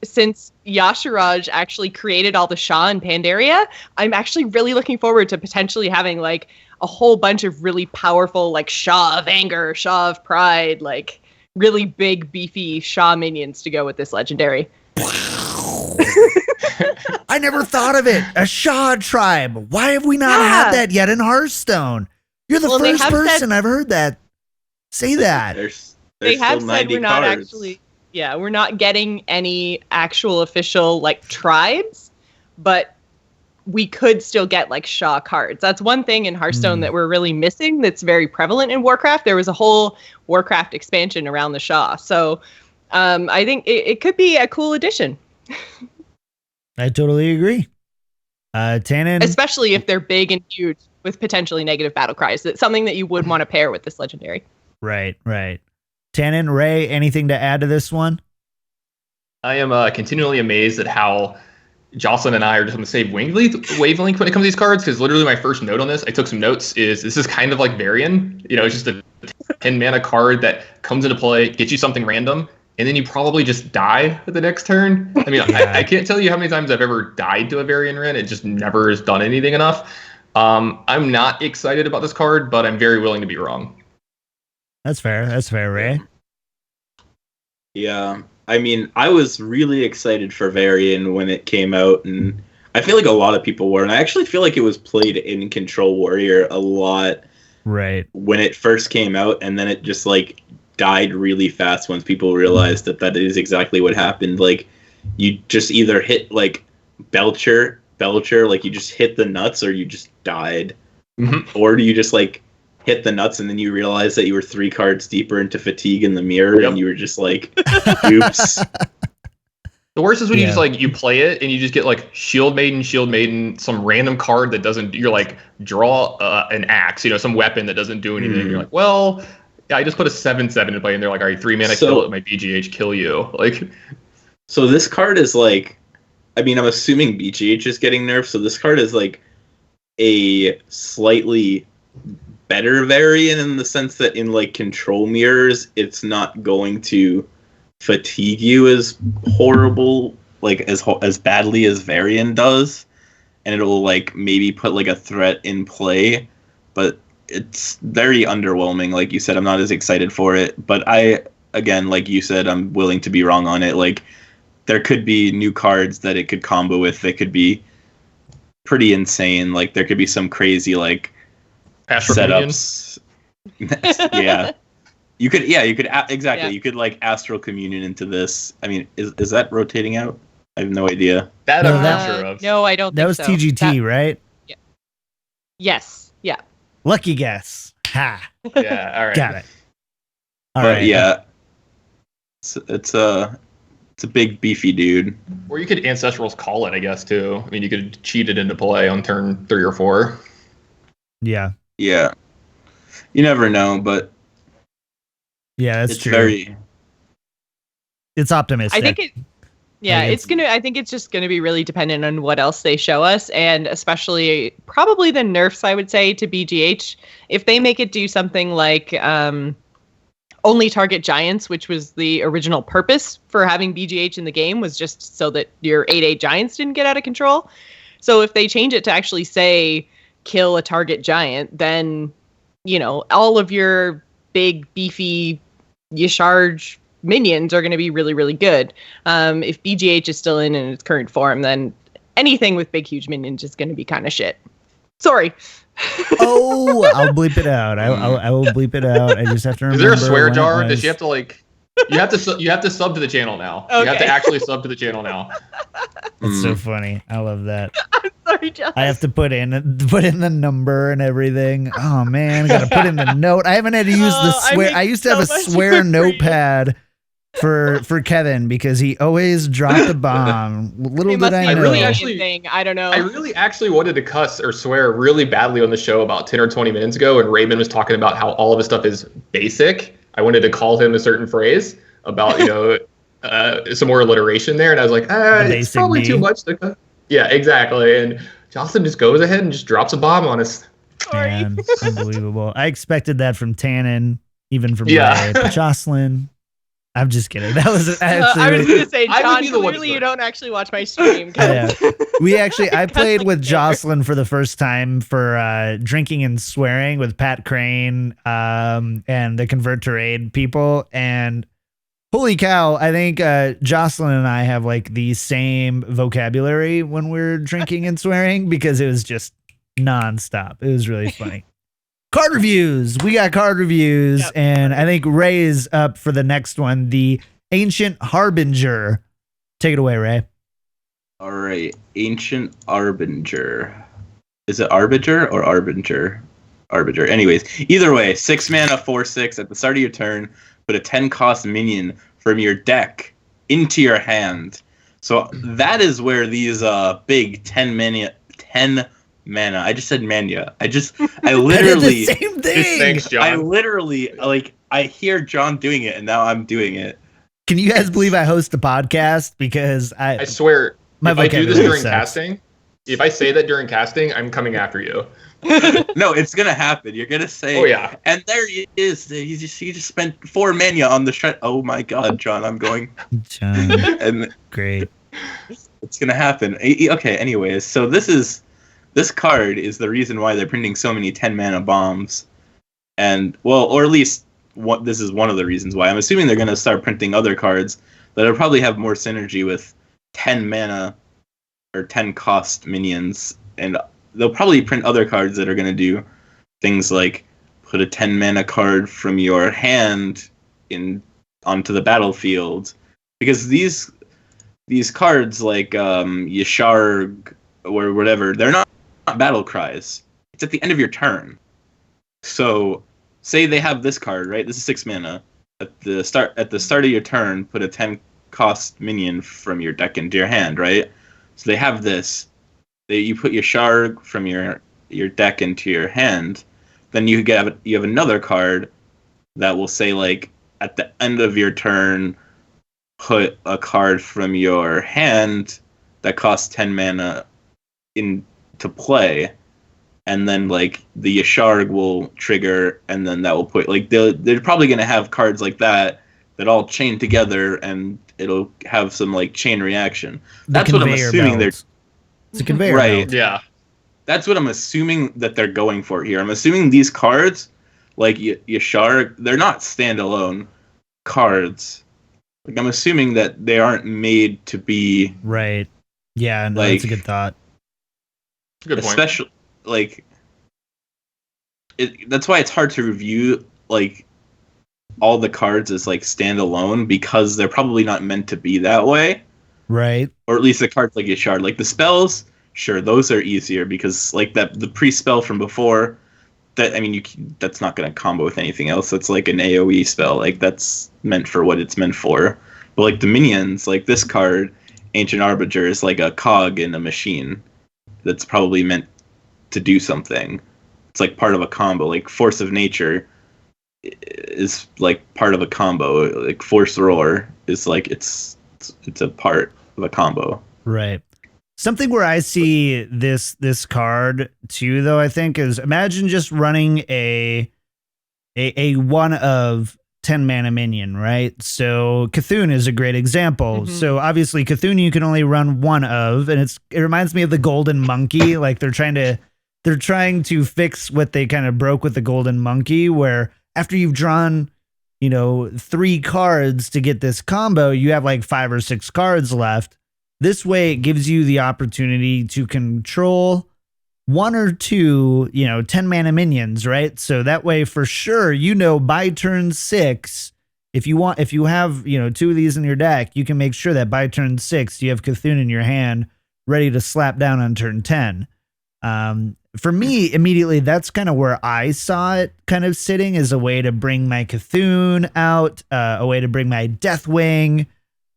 since Yashiraj actually created all the Shah and Pandaria, I'm actually really looking forward to potentially having like a whole bunch of really powerful like Shah of Anger, Shah of Pride, like really big beefy Shah minions to go with this legendary. I never thought of it. A Shah tribe. Why have we not had that yet in Hearthstone? You're the first person I've heard that say that. They have said we're not actually, we're not getting any actual official like tribes, but we could still get like Shah cards. That's one thing in Hearthstone that we're really missing that's very prevalent in Warcraft. There was a whole Warcraft expansion around the Shah. So I think it could be a cool addition. I totally agree. Tannon? Especially if they're big and huge with potentially negative battle cries. That's something that you would want to pair with this legendary. Right. Tannon, Ray, anything to add to this one? I am continually amazed at how Jocelyn and I are just on the same wavelength when it comes to these cards, because literally my first note on this, I took some notes, is this is kind of like Varian. It's just a 10 mana card that comes into play, gets you something random, and then you probably just die at the next turn. I mean, I can't tell you how many times I've ever died to a Varian Wren. It just never has done anything enough. I'm not excited about this card, but I'm very willing to be wrong. That's fair. That's fair, Ray. Yeah. I mean, I was really excited for Varian when it came out, and I feel like a lot of people were, and I actually feel like it was played in Control Warrior a lot right when it first came out, and then it just like died really fast once people realized that is exactly what happened. Like, you just either hit like Belcher, like you just hit the nuts, or you just died. Or do you just like hit the nuts and then you realize that you were 3 cards deeper into Fatigue in the Mirror, and you were just like, oops. The worst is when you just like you play it and you just get like Shield Maiden, some random card that doesn't. You're like, draw an axe, some weapon that doesn't do anything. You're like, well, yeah, I just put a 7/7 in play, and they're like, all right, 3 mana kill it, my BGH kill you. Like, so this card is like, I mean, I'm assuming BGH is getting nerfed, so this card is like a slightly better variant in the sense that in like Control Mirrors, it's not going to fatigue you as horrible, like as badly as Varian does, and it'll like maybe put like a threat in play, but it's very underwhelming. Like you said, I'm not as excited for it, but again, like you said, I'm willing to be wrong on it. Like, there could be new cards that it could combo with that could be pretty insane. Like, there could be some crazy like Astral setups. You could exactly. Yeah. You could like Astral Communion into this. I mean, is that rotating out? I have no idea. That I'm not sure of. No, I don't. That was so. TGT, right? Yeah. Yes. Yeah. Lucky guess. Ha. Yeah. All right. Got it. All right. Yeah. It's a big beefy dude. Or you could Ancestral's Call it, I guess, too. I mean, you could cheat it into play on turn 3 or 4. Yeah. Yeah. You never know, but yeah, that's it's true. It's optimistic. I think it. Yeah, I think it's just gonna be really dependent on what else they show us, and especially probably the nerfs, I would say, to BGH. If they make it do something like only target giants, which was the original purpose for having BGH in the game, was just so that your 8/8 giants didn't get out of control. So if they change it to actually say kill a target giant, then all of your big beefy Yasharj minions are going to be really, really good. If BGH is still in its current form, then anything with big, huge minions is going to be kind of shit. Sorry. Oh, I'll bleep it out. I will bleep it out. I just have to remember. Is there a swear jar? Does she have to like? You have to sub to the channel now. Okay. You have to actually sub to the channel now. That's so funny. I love that. I'm sorry, Josh. I have to put in the number and everything. Oh man, I gotta put in the note. I haven't had to use the swear. I used to have a swear notepad for Kevin because he always dropped a bomb. Little did I know. I don't know. I really actually wanted to cuss or swear really badly on the show about 10 or 20 minutes ago, and Raymond was talking about how all of his stuff is basic. I wanted to call him a certain phrase about, some more alliteration there. And I was like, it's probably too much to. Yeah, exactly. And Jocelyn just goes ahead and just drops a bomb on us. Man, unbelievable. I expected that from Tannon, even from Ray. But Jocelyn, I'm just kidding. That was I was going to say, John, clearly you don't actually watch my stream. Yeah. I played with Jocelyn for the first time for Drinking and Swearing with Pat Crane and the Convert to Raid people. And holy cow, I think Jocelyn and I have like the same vocabulary when we're drinking and swearing because it was just nonstop. It was really funny. Card reviews. We got card reviews, and I think Ray is up for the next one. The Ancient Harbinger. Take it away, Ray. All right, Ancient Harbinger. Is it Arbinger or Arbinger? Arbinger. Anyways, either way, 6 mana, 4/6 at the start of your turn. Put a 10-cost minion from your deck into your hand. So that is where these big 10 mana. I just said mania. I literally the same thing. Thanks, John. I literally I hear John doing it, and now I'm doing it. Can you guys believe I host a podcast? Because I swear, if I do this during casting, if I say that during casting, I'm coming after you. No, it's gonna happen. You're gonna say, Oh yeah. and there he is. He just spent 4 mana on the shred. Oh my god, John, I'm going. John, And great. it's gonna happen. Okay, anyways, so this card is the reason why they're printing so many 10 mana bombs, and well, or at least this is one of the reasons why. I'm assuming they're gonna start printing other cards that'll probably have more synergy with 10 mana or 10 cost minions, and they'll probably print other cards that are going to do things like put a 10 mana card from your hand onto the battlefield, because these cards like Yasharg or whatever, they're not battle cries. It's at the end of your turn. So say they have this card, right? This is 6 mana. At the start of your turn, put a 10 cost minion from your deck into your hand, right? So they have this. You put your Sharg from your deck into your hand, then you have another card that will say, like, at the end of your turn, put a card from your hand that costs 10 mana into play, and then like the Yasharg will trigger, and then that will put, like, they're probably gonna have cards like that all chain together, and it'll have some like chain reaction. That's what I'm assuming it's a conveyor right. belt. Yeah. That's what I'm assuming that they're going for here. I'm assuming these cards, like Yasharg, they're not standalone cards. Like, I'm assuming that they aren't made to be Right. Yeah, no, like, that's a good thought. Good point. especially like that's why it's hard to review like all the cards as like standalone, because they're probably not meant to be that way. Right. Or at least the cards like Yashard. Like the spells, sure, those are easier because like the pre-spell from before, that, I mean, that's not going to combo with anything else. That's like an AoE spell. Like that's meant for what it's meant for. But like the minions, like this card, Ancient Arbiter, is like a cog in a machine that's probably meant to do something. It's like part of a combo. Like Force of Nature is like part of a combo. Like Force Roar is like it's a part of a combo. Right. Something where I see this card too, though, I think, is imagine just running a one of 10 mana minion, right? So Cthulhu is a great example. Mm-hmm. So obviously Cthulhu you can only run one of, and it reminds me of the Golden Monkey. Like they're trying to fix what they kind of broke with the Golden Monkey, where after you've drawn, 3 cards to get this combo, you have like 5 or 6 cards left. This way it gives you the opportunity to control 1 or 2, 10 mana minions, right? So that way for sure, by turn 6, if you have, 2 of these in your deck, you can make sure that by turn 6, you have Cthulhu in your hand ready to slap down on turn 10. For me, immediately, that's kind of where I saw it kind of sitting, as a way to bring my Cthulhu out, a way to bring my Deathwing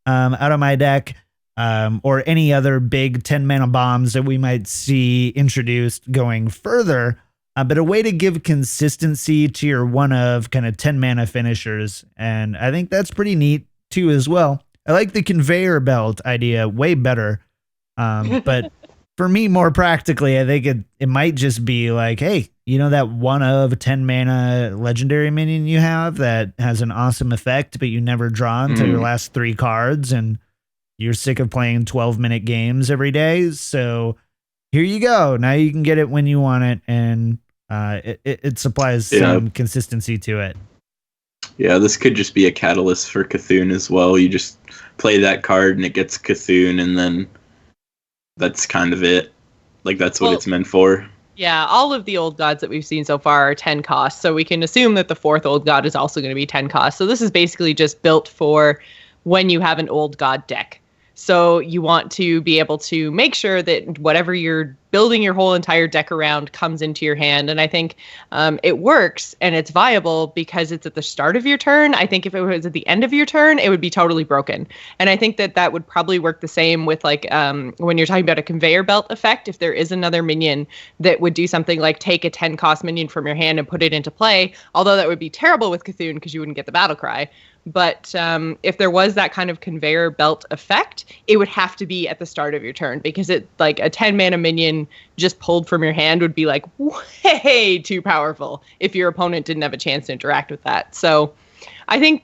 out of my deck, or any other big 10 mana bombs that we might see introduced going further, but a way to give consistency to your one of kind of 10 mana finishers. And I think that's pretty neat too as well. I like the conveyor belt idea way better. But for me, more practically, I think it might just be like, hey, that one of 10 mana legendary minion you have that has an awesome effect, but you never draw until your last 3 cards, and you're sick of playing 12-minute games every day. So here you go. Now you can get it when you want it, and it supplies some consistency to it. Yeah, this could just be a catalyst for Cthulhu as well. You just play that card and it gets Cthulhu, and then that's kind of it. Like, that's what it's meant for. Yeah, all of the old gods that we've seen so far are 10 costs, so we can assume that the 4th old god is also going to be 10 costs. So this is basically just built for when you have an old god deck. So you want to be able to make sure that whatever you're building your whole entire deck around comes into your hand. And I think it works and it's viable because it's at the start of your turn. I think if it was at the end of your turn, it would be totally broken. And I think that would probably work the same with like when you're talking about a conveyor belt effect. If there is another minion that would do something like take a 10 cost minion from your hand and put it into play, although that would be terrible with Cthulhu because you wouldn't get the battle cry. But if there was that kind of conveyor belt effect, it would have to be at the start of your turn, because it like a 10 mana minion just pulled from your hand would be like way too powerful if your opponent didn't have a chance to interact with that. So I think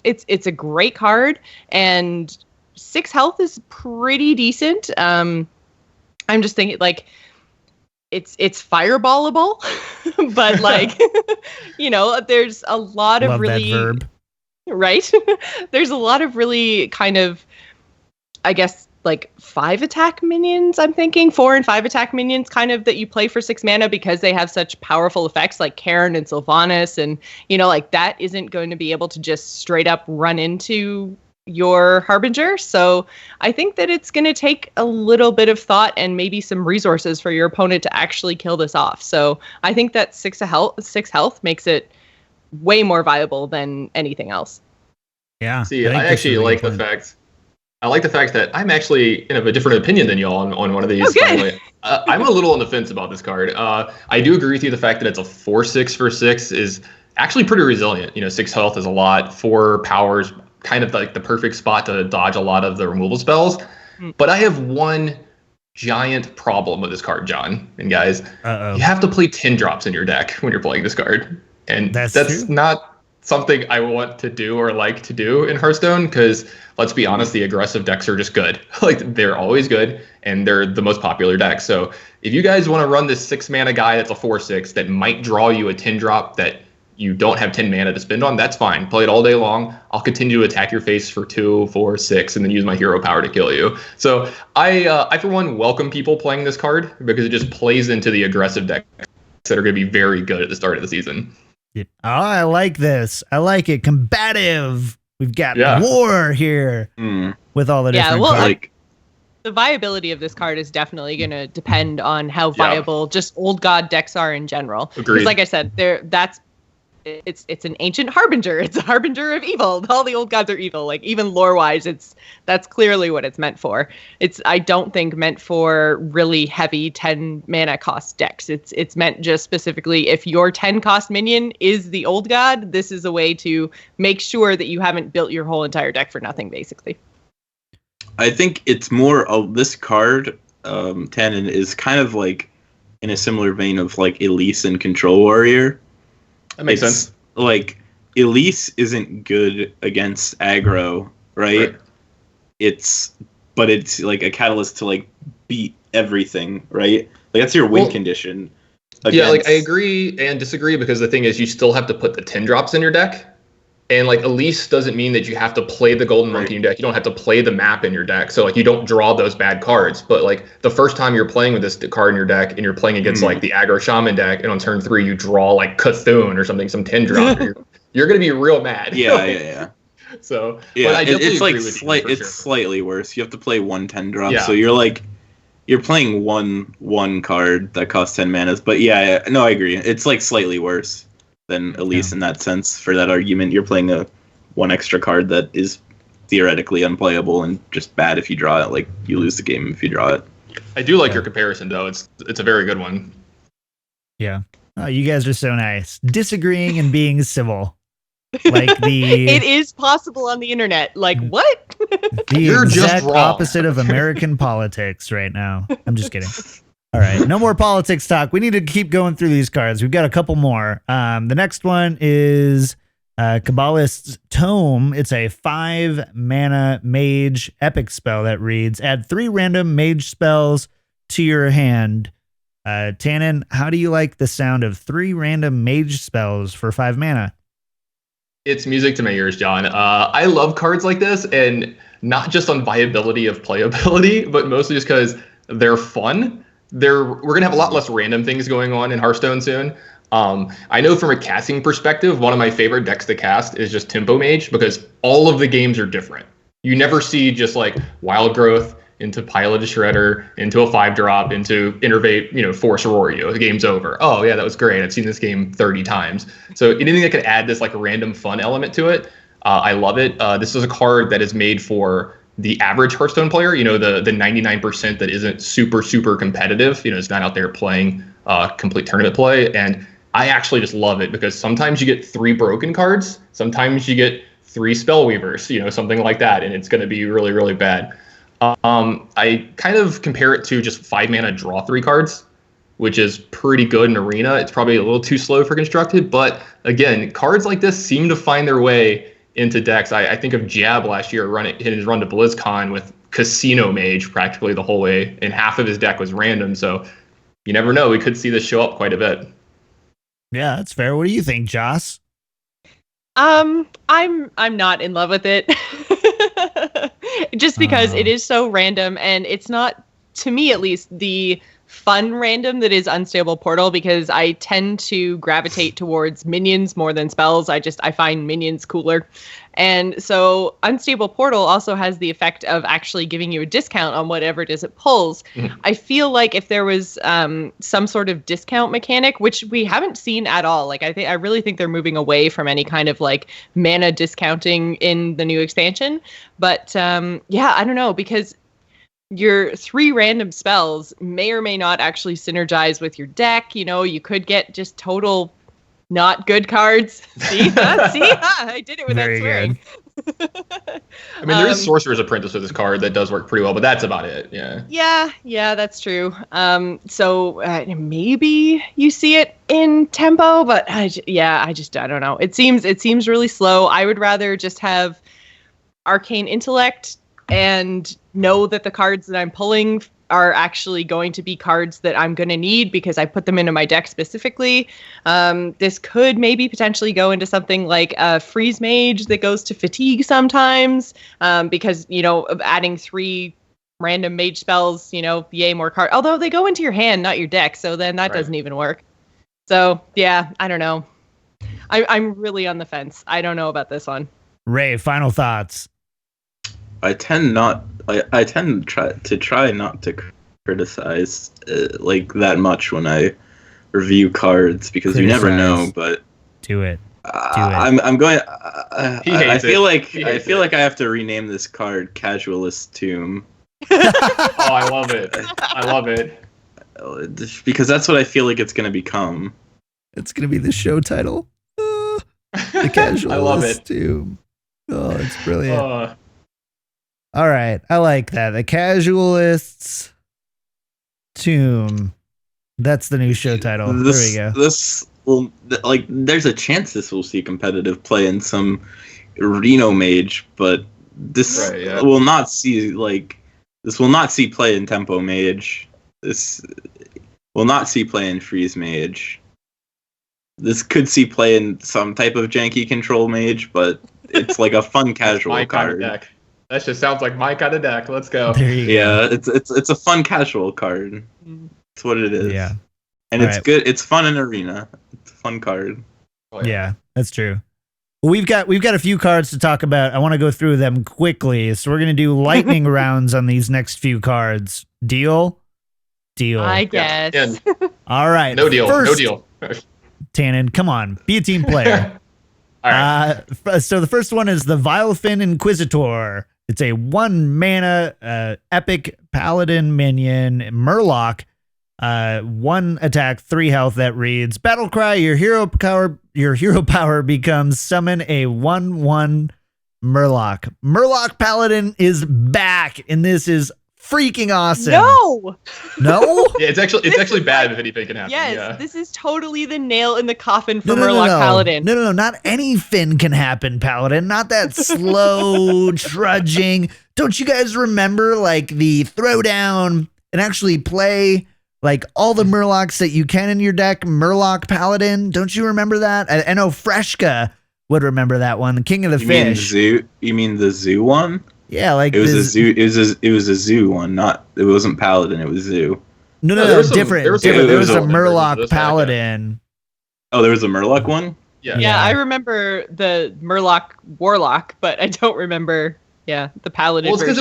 it's a great card, and 6 health is pretty decent. I'm just thinking like it's fireballable, but like there's a lot of Love really that verb. Right? There's a lot of really kind of, I guess, like 5 attack minions, I'm thinking. 4 and 5 attack minions kind of that you play for 6 mana because they have such powerful effects like Karen and Sylvanas. And, like that isn't going to be able to just straight up run into your Harbinger. So I think that it's going to take a little bit of thought and maybe some resources for your opponent to actually kill this off. So I think that 6 health makes it way more viable than anything else. Yeah. See, I actually like the fact. I like the fact that I'm actually in a different opinion than y'all on one of these. Okay. By the way. I'm a little on the fence about this card. I do agree with you. The fact that it's a 4/6 for 6 is actually pretty resilient. 6 health is a lot. 4 powers, kind of like the perfect spot to dodge a lot of the removal spells. But I have one giant problem with this card, John and guys. You have to play 10 drops in your deck when you're playing this card. And that's not something I want to do or like to do in Hearthstone, because let's be honest, the aggressive decks are just good. Like they're always good, and they're the most popular deck. So if you guys want to run this 6 mana guy that's a 4/6 that might draw you a 10 drop that you don't have 10 mana to spend on, that's fine. Play it all day long. I'll continue to attack your face for 2, 4, 6, and then use my hero power to kill you. So I for one welcome people playing this card, because it just plays into the aggressive decks that are going to be very good at the start of the season. Oh, I like this. I like it. Combative. We've got war here with all the different cards. The viability of this card is definitely going to depend on how viable just old god decks are in general. Because like I said, it's an ancient harbinger. It's a harbinger of evil. All the old gods are evil. Like even lore wise, that's clearly what it's meant for. It's I don't think meant for really heavy 10 mana cost decks. It's meant just specifically if your 10 cost minion is the old god, this is a way to make sure that you haven't built your whole entire deck for nothing, basically. I think it's more of this card, Tannon, is kind of like in a similar vein of like Elise and Control Warrior. That makes sense. Like Elise isn't good against aggro, right? It's like a catalyst to like beat everything, right? Like that's your win condition. Yeah, like I agree and disagree, because the thing is you still have to put the 10 drops in your deck. And like Elise doesn't mean that you have to play the Golden Monkey in your deck. You don't have to play the map in your deck. So like you don't draw those bad cards. But like the first time you're playing with this card in your deck and you're playing against like the aggro shaman deck, and on turn 3 you draw like Cthulhu or something, some 10 drop, you're gonna be real mad. Yeah. So yeah, but I it's like it's slightly worse. You have to play 1 10 drop. Yeah. So you're playing one card that costs 10 manas. But yeah, no, I agree. It's like slightly worse than Elise in that sense. For that argument, you're playing one extra card that is theoretically unplayable and just bad if you draw it. Like you lose the game if you draw it. I do like your comparison though. It's a very good one. Yeah. Oh, you guys are so nice. Disagreeing and being civil. Like it is possible on the internet. Like what? You're exact opposite of American politics right now. I'm just kidding. All right, no more politics talk. We need to keep going through these cards. We've got a couple more. The next one is Kabbalist's Tome. It's a 5 mana mage epic spell that reads, add 3 random mage spells to your hand. Tannon, how do you like the sound of 3 random mage spells for 5 mana? It's music to my ears, John. I love cards like this, and not just on viability of playability, but mostly just because they're fun. We're going to have a lot less random things going on in Hearthstone soon. I know from a casting perspective, one of my favorite decks to cast is just Tempo Mage, because all of the games are different. You never see just like Wild Growth into Pilot a Shredder, into a 5-drop, into Innervate, Force Aurora. The game's over. Oh yeah, that was great. I've seen this game 30 times. So anything that could add this like random fun element to it, I love it. This is a card that is made for the average Hearthstone player, the 99% that isn't super competitive, is not out there playing complete tournament play. And I actually just love it, because sometimes you get 3 broken cards, sometimes you get 3 Spellweavers, something like that, and it's going to be really, really bad. I kind of compare it to just 5 mana draw 3 cards, which is pretty good in Arena. It's probably a little too slow for Constructed, but again, cards like this seem to find their way into decks. I think of Jab last year hitting his run to BlizzCon with Casino Mage practically the whole way, and half of his deck was random, so you never know. We could see this show up quite a bit. Yeah, that's fair. What do you think, Joss? I'm not in love with it. Just because it is so random, and it's not, to me at least, the fun random that is Unstable Portal, because I tend to gravitate towards minions more than spells. I find minions cooler. And so Unstable Portal also has the effect of actually giving you a discount on whatever it is it pulls. Mm-hmm. I feel like if there was some sort of discount mechanic, which we haven't seen at all, like I really think they're moving away from any kind of like mana discounting in the new expansion. But yeah, I don't know, because your 3 random spells may or may not actually synergize with your deck. You could get just total not good cards. See, I did it without swearing. I mean, there is Sorcerer's Apprentice with this card that does work pretty well, but that's about it. Yeah, that's true. So maybe you see it in tempo, but I don't know. It seems really slow. I would rather just have Arcane Intellect and know that the cards that I'm pulling are actually going to be cards that I'm going to need because I put them into my deck specifically. This could maybe potentially go into something like a Freeze Mage that goes to Fatigue sometimes, because, adding 3 random mage spells, yay, more cards. Although they go into your hand, not your deck, so then that doesn't even work. So, yeah, I don't know. I'm really on the fence. I don't know about this one. Ray, final thoughts. I tend to try not to criticize like that much when I review cards, because you never know. But do it. I'm going. I feel like I have to rename this card Casualist Tomb. Oh, I love it. Because that's what I feel like it's going to become. It's going to be the show title. The Casualist Tomb. Oh, it's brilliant. All right, I like that. The Casualist's Tomb. That's the new show title. There we go. This will, there's a chance this will see competitive play in some Reno Mage, but this will not see play in Tempo Mage. This will not see play in Freeze Mage. This could see play in some type of janky control mage, but it's like a fun casual my card. Kind of deck. That just sounds like my kind of deck. Let's go. Yeah, it's a fun casual card. That's what it is. Yeah, and it's good. It's fun in Arena. It's a fun card. Oh, yeah, that's true. Well, we've got a few cards to talk about. I want to go through them quickly, so we're gonna do lightning rounds on these next few cards. Deal. I guess. Yeah. All right. No deal. First, No deal. Tannon, come on, be a team player. All right. So the first one is the Vilefin Inquisitor. It's a 1 mana epic paladin minion Murloc. 1 attack, 3 health that reads Battle Cry. Your hero power becomes summon a 1/1 Murloc. Murloc Paladin is back, and this is freaking awesome. No. Yeah, it's actually bad if anything can happen. Yes, This is totally the nail in the coffin for Murloc Paladin. No, not any fin can happen, Paladin. Not that slow trudging. Don't you guys remember like the throwdown and actually play like all the Murlocs that you can in your deck? Murloc Paladin. Don't you remember that? I know Freshka would remember that one. The King of the Fish. You mean the zoo one? Yeah, like it was a zoo. It was a zoo one. It wasn't Paladin. It was zoo. No, different. There was a Murloc Paladin. Oh, there was a Murloc one. Yeah, I remember the Murloc Warlock, but I don't remember. Yeah, the Paladin. Well, it's because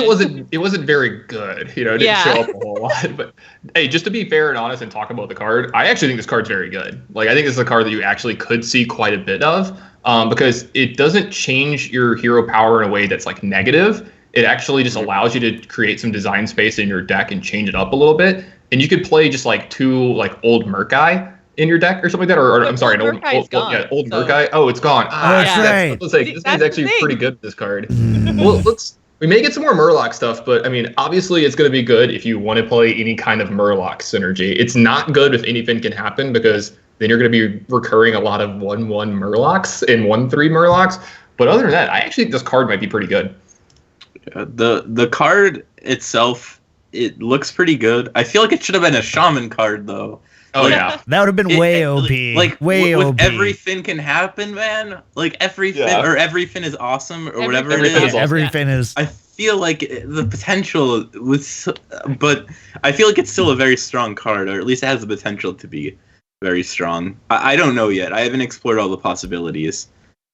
it wasn't very good. It didn't show up a whole lot. But hey, just to be fair and honest and talk about the card, I actually think this card's very good. Like, I think this is a card that you actually could see quite a bit of, because it doesn't change your hero power in a way that's like negative. It actually just allows you to create some design space in your deck and change it up a little bit. And you could play just like 2 like old Murkai in your deck or something like that? Or I'm sorry, Old Murkai's gone, old so- Murkai. Oh, it's gone. that's right. Let's say this That's guy's the actually thing. pretty good at this card. Well, we may get some more Murloc stuff, but I mean, obviously it's going to be good if you want to play any kind of Murloc synergy. It's not good if anything can happen because then you're going to be recurring a lot of 1/1 Murlocs and 1/3 Murlocs. But other than that, I actually think this card might be pretty good. The card itself, it looks pretty good. I feel like it should have been a Shaman card though. Oh Like, yeah, That would have been way OP. Like way with OP. everything can happen, man. Like everything or everything is awesome or whatever it Everything is. is awesome. Everything is. I feel like the potential was, but I feel like it's still a very strong card, or at least it has the potential to be very strong. I don't know yet. I haven't explored all the possibilities.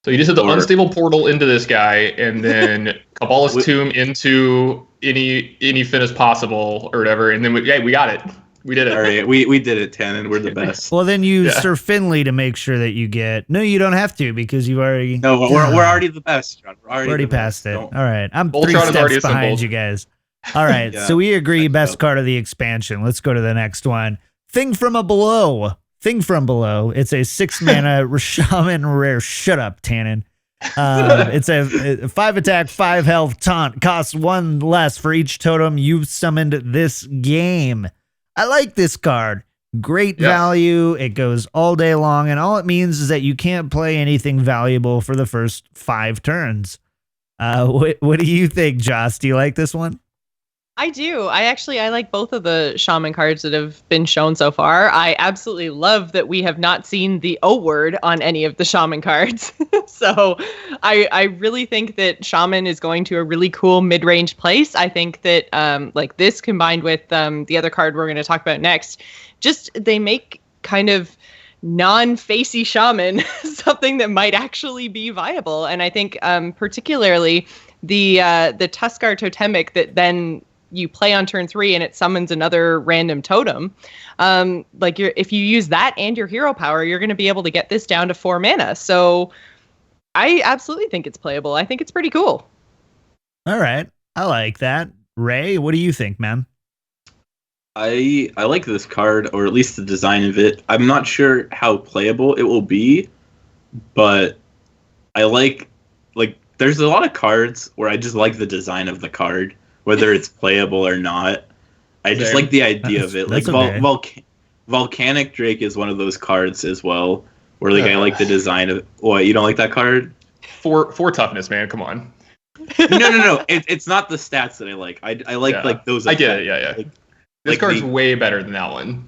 so you just hit the Or- unstable portal into this guy, and then Kabbalah's Tomb into any fin as possible or whatever, and then we got it. We did it. All right, we did it, Tannon. We're the best. Well, then use Yeah. Sir Finley to make sure that you get. No, you don't have to because you've already. No, we're already the best, John. We're already the past best. it. Don't- All right. I'm Voltron 3 is already steps behind assembled. you guys. All right. Yeah. So we agree Thanks, best Phil. card of the expansion. Let's go to the next one. Thing from Below. Thing from Below. It's a 6-mana Shaman rare. Shut up, Tannon. It's a 5 attack, 5 health taunt. Costs 1 less for each totem you've summoned this game. I like this card. Great Yeah. value. It goes all day long, and all it means is that you can't play anything valuable for the first 5 turns. What do you think, Joss? Do you like this one? I do. I like both of the shaman cards that have been shown so far. I absolutely love that we have not seen the O word on any of the shaman cards. So I really think that shaman is going to a really cool mid-range place. I think that like this combined with the other card we're going to talk about next, just they make kind of non-facey shaman something that might actually be viable. And I think particularly the Tuskar Totemic that then you play on turn 3 and it summons another random totem. If you use that and your hero power, you're going to be able to get this down to 4 mana. So I absolutely think it's playable. I think it's pretty cool. All right. I like that. Ray, what do you think, man? I like this card, or at least the design of it. I'm not sure how playable it will be, but I like there's a lot of cards where I just like the design of the card, whether it's playable or not. I just Same. like the idea of it. Like That's okay. Volcanic Drake is one of those cards as well, where I like the design of. What, you don't like that card? 4 toughness, man. Come on. No. It's not the stats that I like. I like those. I get it. effects. Yeah. Like, This like card's the- way better than that one.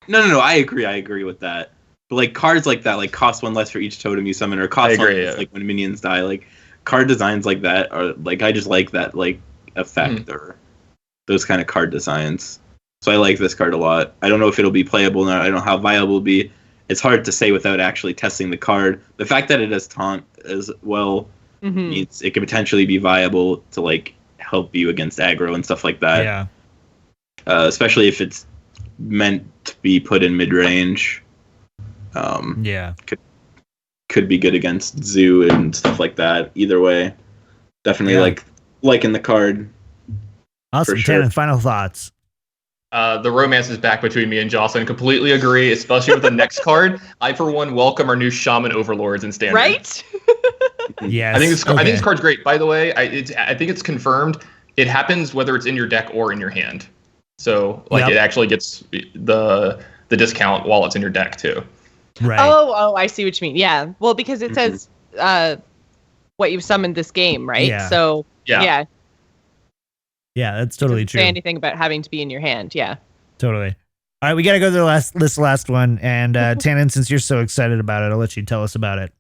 No. I agree with that. But like cards like that, like cost 1 less for each totem you summon, or cost I agree, 1 less, yeah. like when minions die. Like card designs like that are like, I just like that like effect or those kind of card designs. So I like this card a lot. I don't know if it'll be playable or not. I don't know how viable it'll be. It's hard to say without actually testing the card. The fact that it has taunt as well means it could potentially be viable to like help you against aggro and stuff like that. Yeah. Especially if it's meant to be put in mid range. Yeah. Could be good against Zoo and stuff like that. Either way, definitely Yeah. liking the card. Awesome. For sure. Tannon, final thoughts. The romance is back between me and Jocelyn. Completely agree, especially with the next card. I, for one, welcome our new Shaman Overlords in Standard. Right? Yes. I think this okay. card's great. By the way, I think it's confirmed. It happens whether it's in your deck or in your hand. So Yep. it actually gets the discount while it's in your deck too. Right. Oh, I see what you mean. Yeah. Well, because it says what you've summoned this game, right? Yeah. So Yeah. Yeah, that's totally doesn't true. say anything about having to be in your hand. Yeah. Totally. All right, we got to go to the last one. And Tannon, since you're so excited about it, I'll let you tell us about it.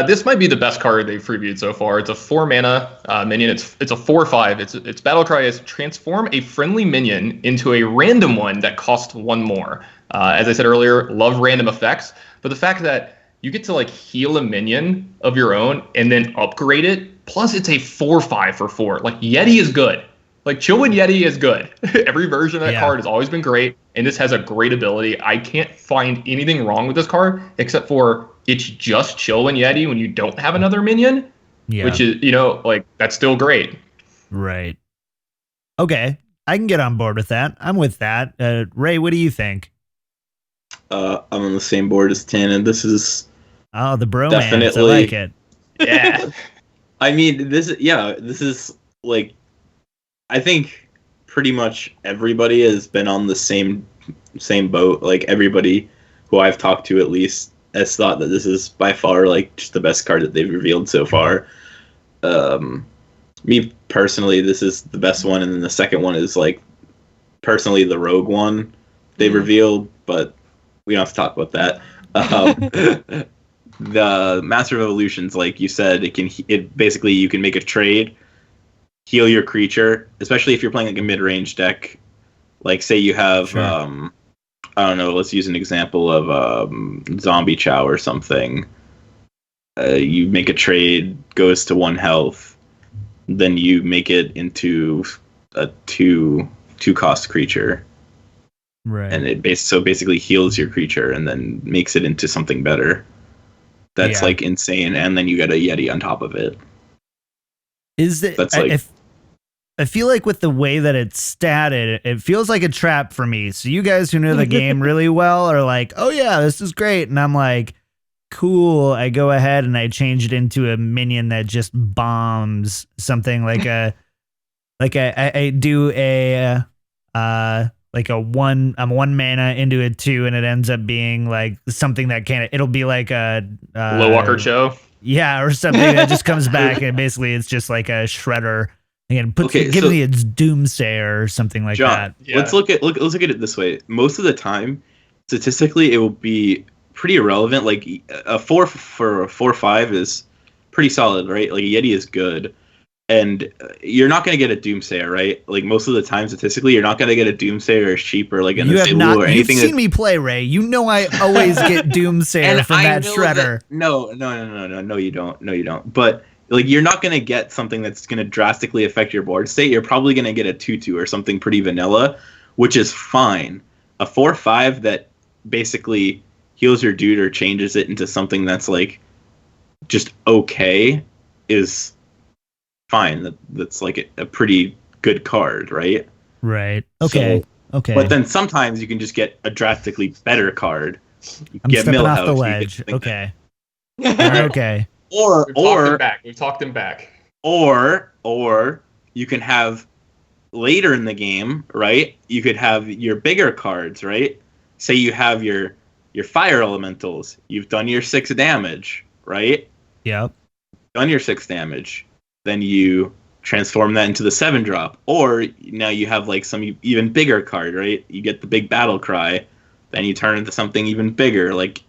This might be the best card they've previewed so far. It's a 4 mana minion. It's a 4/5. Its battle cry is transform a friendly minion into a random one that costs 1 more. As I said earlier, love random effects, but the fact that you get to like heal a minion of your own and then upgrade it. Plus, it's a 4/5 for 4. Like Yeti is good. Like Chillwind Yeti is good. Every version of that card has always been great, and this has a great ability. I can't find anything wrong with this card except for it's just Chillwind Yeti when you don't have another minion, which is that's still great. Right. Okay, I can get on board with that. I'm with that. Ray, what do you think? I'm on the same board as Tannon. This is the bromance. definitely, I like it. Yeah. I mean, this is like, I think pretty much everybody has been on the same boat. Like, everybody who I've talked to at least has thought that this is by far like just the best card that they've revealed so far. Me personally, this is the best one, and then the second one is like personally the rogue one they've revealed, but we don't have to talk about that. The Master of Evolutions, like you said, it basically you can make a trade, heal your creature, especially if you're playing like a mid-range deck. Like, say you have, Sure. I don't know, let's use an example of Zombie Chow or something. You make a trade, goes to 1 health, then you make it into a 2-cost creature. Right. And it basically heals your creature and then makes it into something better. That's like insane, and then you get a Yeti on top of it. Is it? That's like, I feel like with the way that it's statted, it feels like a trap for me. So you guys who know the game really well are like, "Oh yeah, this is great," and I'm like, "Cool." I go ahead and I change it into a minion that just bombs something like I do a like a 1 mana into a 2, and it ends up being like something that it'll be like a Low Walker Cho. Yeah, or something that just comes back and basically it's just like a shredder. Again, give me its Doomsayer or something like John, that. Yeah. let's look at it this way. Most of the time, statistically, it will be pretty irrelevant. Like a 4 for a 4/5 is pretty solid, right? Like a Yeti is good. And you're not going to get a Doomsayer, right? Like most of the time, statistically, you're not going to get a Doomsayer or sheep or like an Azulu or anything. You've seen me play, Ray. You know I always get Doomsayer from that shredder. No, you don't. No, you don't. But like, you're not going to get something that's going to drastically affect your board state. You're probably going to get a 2/2 or something pretty vanilla, which is fine. A 4/5 that basically heals your dude or changes it into something that's like just okay is fine. That's like a pretty good card, right? Right. Okay. Okay. But then sometimes you can just get a drastically better card. You I'm get stepping off the Millhouse, ledge. Okay. Okay. We've talked him back. Or you can have later in the game, right? You could have your bigger cards, right? Say you have your fire elementals. You've done your 6 damage, right? Yep. Done your 6 damage. Then you transform that into the 7-drop. Or now you have like some even bigger card, right? You get the big battle cry. Then you turn into something even bigger. Like,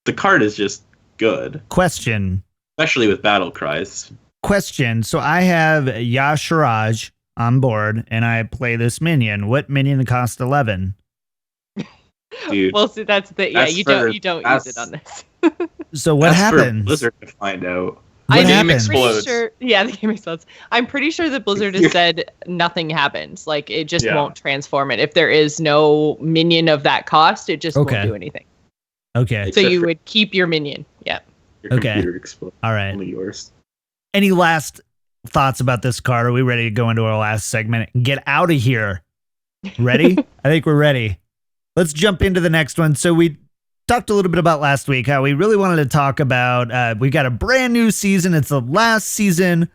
the card is just good. Question. Especially with battle cries. Question. So I have Yashiraj on board, and I play this minion. What minion costs 11? Dude, Well, see, that's the you don't use it on this. So what happens? For Blizzard to find out. What game happens? explodes. Sure, yeah, the game explodes. I'm pretty sure that Blizzard has said nothing happens. Like, it just won't transform it. If there is no minion of that cost, it just won't do anything. Okay. So you would keep your minion. Yeah. Your Okay. computer explodes. All right. Only yours. Any last thoughts about this card? Are we ready to go into our last segment and get out of here? Ready? I think we're ready. Let's jump into the next one. So we talked a little bit about last week how we really wanted to talk about we've got a brand new season. It's the last season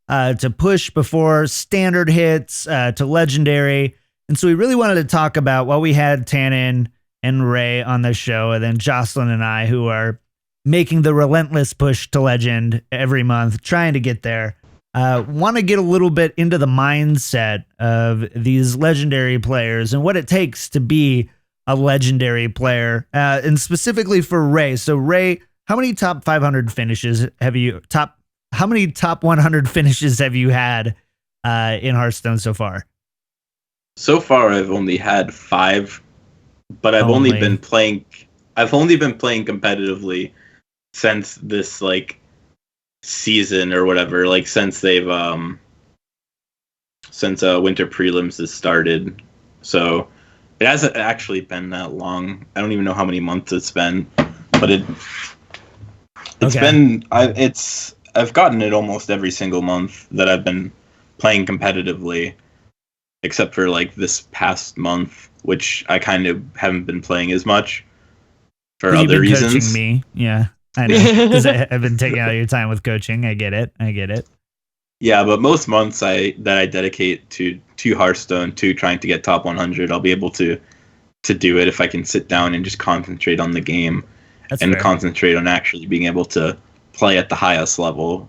to push before standard hits to legendary. And so we really wanted to talk about what we had Tannon and Ray on the show, and then Jocelyn and I, who are making the relentless push to legend every month, trying to get there. Want to get a little bit into the mindset of these legendary players and what it takes to be a legendary player, and specifically for Ray. So Ray, how many top 500 finishes have you how many top 100 finishes have you had in Hearthstone so far? So far, I've only had 5, but I've only been playing competitively since this like season or whatever. Like since they've since winter prelims has started. So it hasn't actually been that long. I don't even know how many months it's been, but it's been I've gotten it almost every single month that I've been playing competitively, except for like this past month, which I kind of haven't been playing as much. for 'Cause you've other been reasons. coaching me. Yeah, I know. Because I've been taking out your time with coaching. I get it. Yeah, but most months that I dedicate to Hearthstone, to trying to get top 100, I'll be able to do it if I can sit down and just concentrate on the game. That's and fair. concentrate on actually being able to play at the highest level.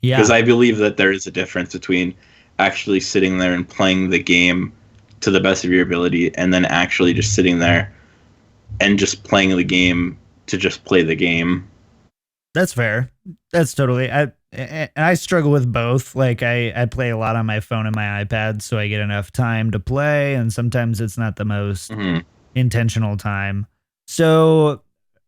Yeah. Because I believe that there is a difference between actually sitting there and playing the game to the best of your ability and then actually just sitting there and just playing the game to just play the game. That's fair. That's totally. I struggle with both. Like I play a lot on my phone and my iPad, so I get enough time to play, and sometimes it's not the most intentional time. So,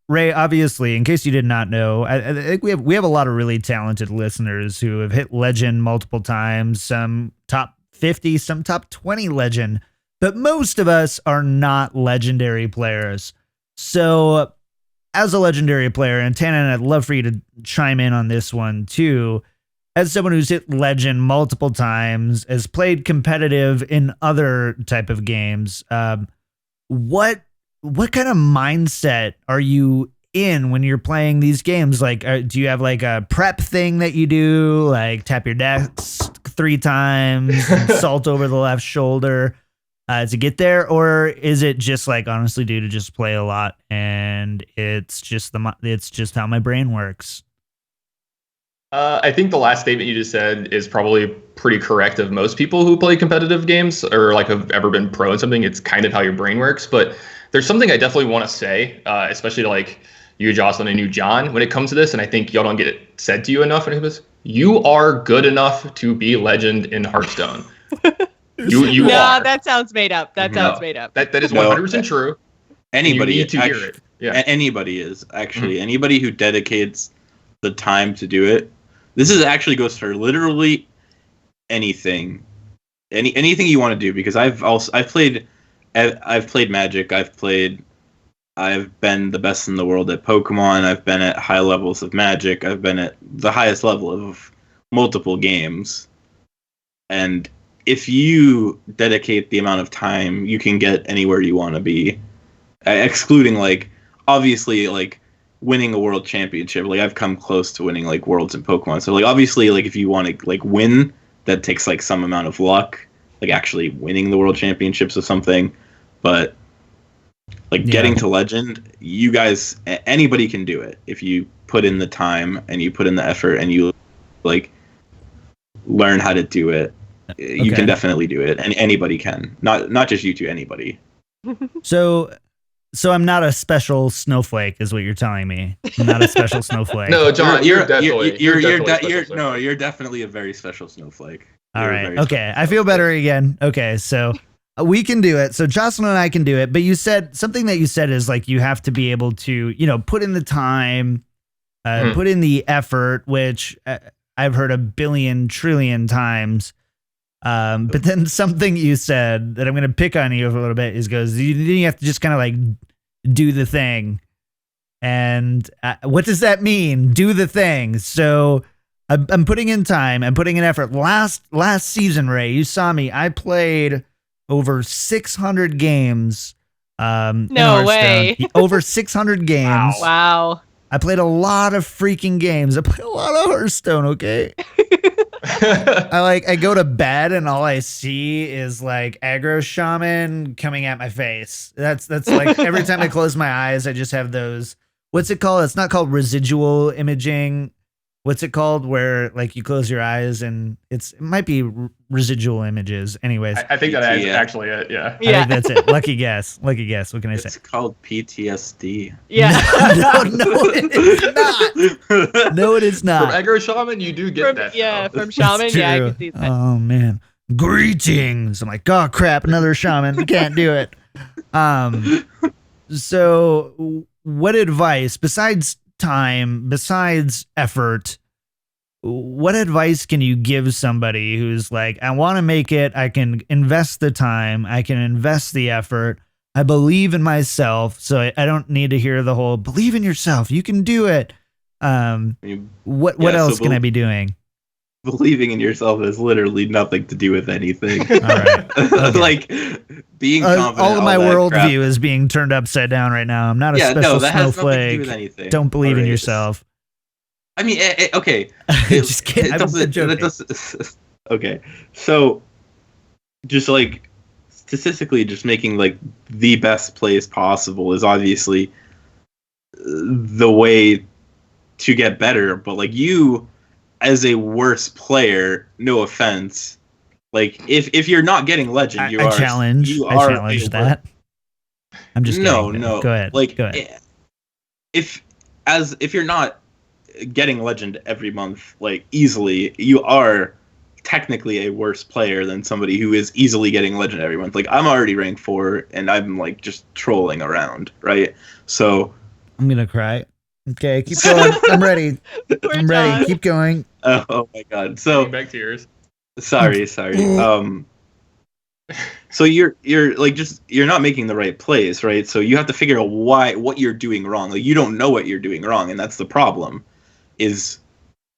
Ray, obviously, in case you did not know, I think we have a lot of really talented listeners who have hit legend multiple times. Some top 50, some top 20 legend, but most of us are not legendary players. So, as a legendary player, and Tannon, I'd love for you to chime in on this one too. As someone who's hit legend multiple times, has played competitive in other type of games, what kind of mindset are you in when you're playing these games? Like, do you have like a prep thing that you do, like tap your desk 3 times, salt over the left shoulder? To get there, or is it just like honestly due to just play a lot and it's just how my brain works? I think the last statement you just said is probably pretty correct of most people who play competitive games or like have ever been pro in something. It's kind of how your brain works. But there's something I definitely want to say, especially to like you, Jocelyn, and you, John, when it comes to this. And I think y'all don't get it said to you enough. And you are good enough to be legend in Hearthstone. You are. That sounds made up. That is 100% true. Anybody you need to hear it. Yeah. Anybody is actually anybody who dedicates the time to do it. This is actually goes for literally anything, anything you want to do. Because I've played Magic. I've been the best in the world at Pokemon. I've been at high levels of Magic. I've been at the highest level of multiple games, and if you dedicate the amount of time, you can get anywhere you want to be, excluding like obviously like winning a world championship. Like I've come close to winning like worlds in Pokemon. So like obviously like if you want to like win, that takes like some amount of luck, like actually winning the world championships or something. But like getting to legend, you guys, anybody can do it if you put in the time and you put in the effort and you like learn how to do it. You can definitely do it, and anybody can. Not just you two, anybody. So I'm not a special snowflake, is what you're telling me. I'm not a special snowflake. No, John, you're definitely you're definitely a very special snowflake. All right, okay, I feel better again. Okay, so we can do it. So Jocelyn and I can do it. But you said something that you said is like you have to be able to, put in the time, put in the effort, which I've heard a billion trillion times. But then something you said that I'm going to pick on you for a little bit you have to just kind of like do the thing. And what does that mean? Do the thing. So I'm putting in time. I'm putting in effort. Last season, Ray, you saw me. I played over 600 games. No way. Over 600 games. Wow. I played a lot of freaking games. I played a lot of Hearthstone, okay? I go to bed and all I see is like aggro shaman coming at my face. That's like every time I close my eyes, I just have those. What's it called? It's not called residual imaging. What's it called? Where like you close your eyes and it might be residual images. Anyways, I think that is actually it. Yeah. I think that's it. Lucky guess. What can I say? It's called PTSD. Yeah. No, it is not. No, it is not. From aggro shaman, you do get that. Yeah, from shaman. Yeah, I can see that. Oh man, greetings. I'm like, oh crap, another shaman. We can't do it. So, what advice besides time, besides effort, what advice can you give somebody who's like, I want to make it, I can invest the time, I can invest the effort, I believe in myself, so I don't need to hear the whole believe in yourself, you can do it. What else can I be doing? Believing in yourself has literally nothing to do with anything. All right. Okay. Like being confident. All of my worldview crap. is being turned upside down right now. I'm not a special that has nothing to do snowflake. with anything. Don't believe in yourself. I mean, okay. Just kidding. It doesn't, okay, so just like statistically, just making like the best plays possible is obviously the way to get better. But like you, as a worse player, no offense, like if you're not getting legend, I challenge that. I'm just kidding. No. Go ahead. Like go ahead. If you're not getting legend every month, like easily, you are technically a worse player than somebody who is easily getting legend every month. Like I'm already rank 4 and I'm like just trolling around, right? So I'm gonna cry. Okay, keep going. I'm ready. I'm ready. Keep going. Oh my god. So back tears. Sorry. So you're like you're not making the right plays, right? So you have to figure out what you're doing wrong. Like you don't know what you're doing wrong, and that's the problem. Is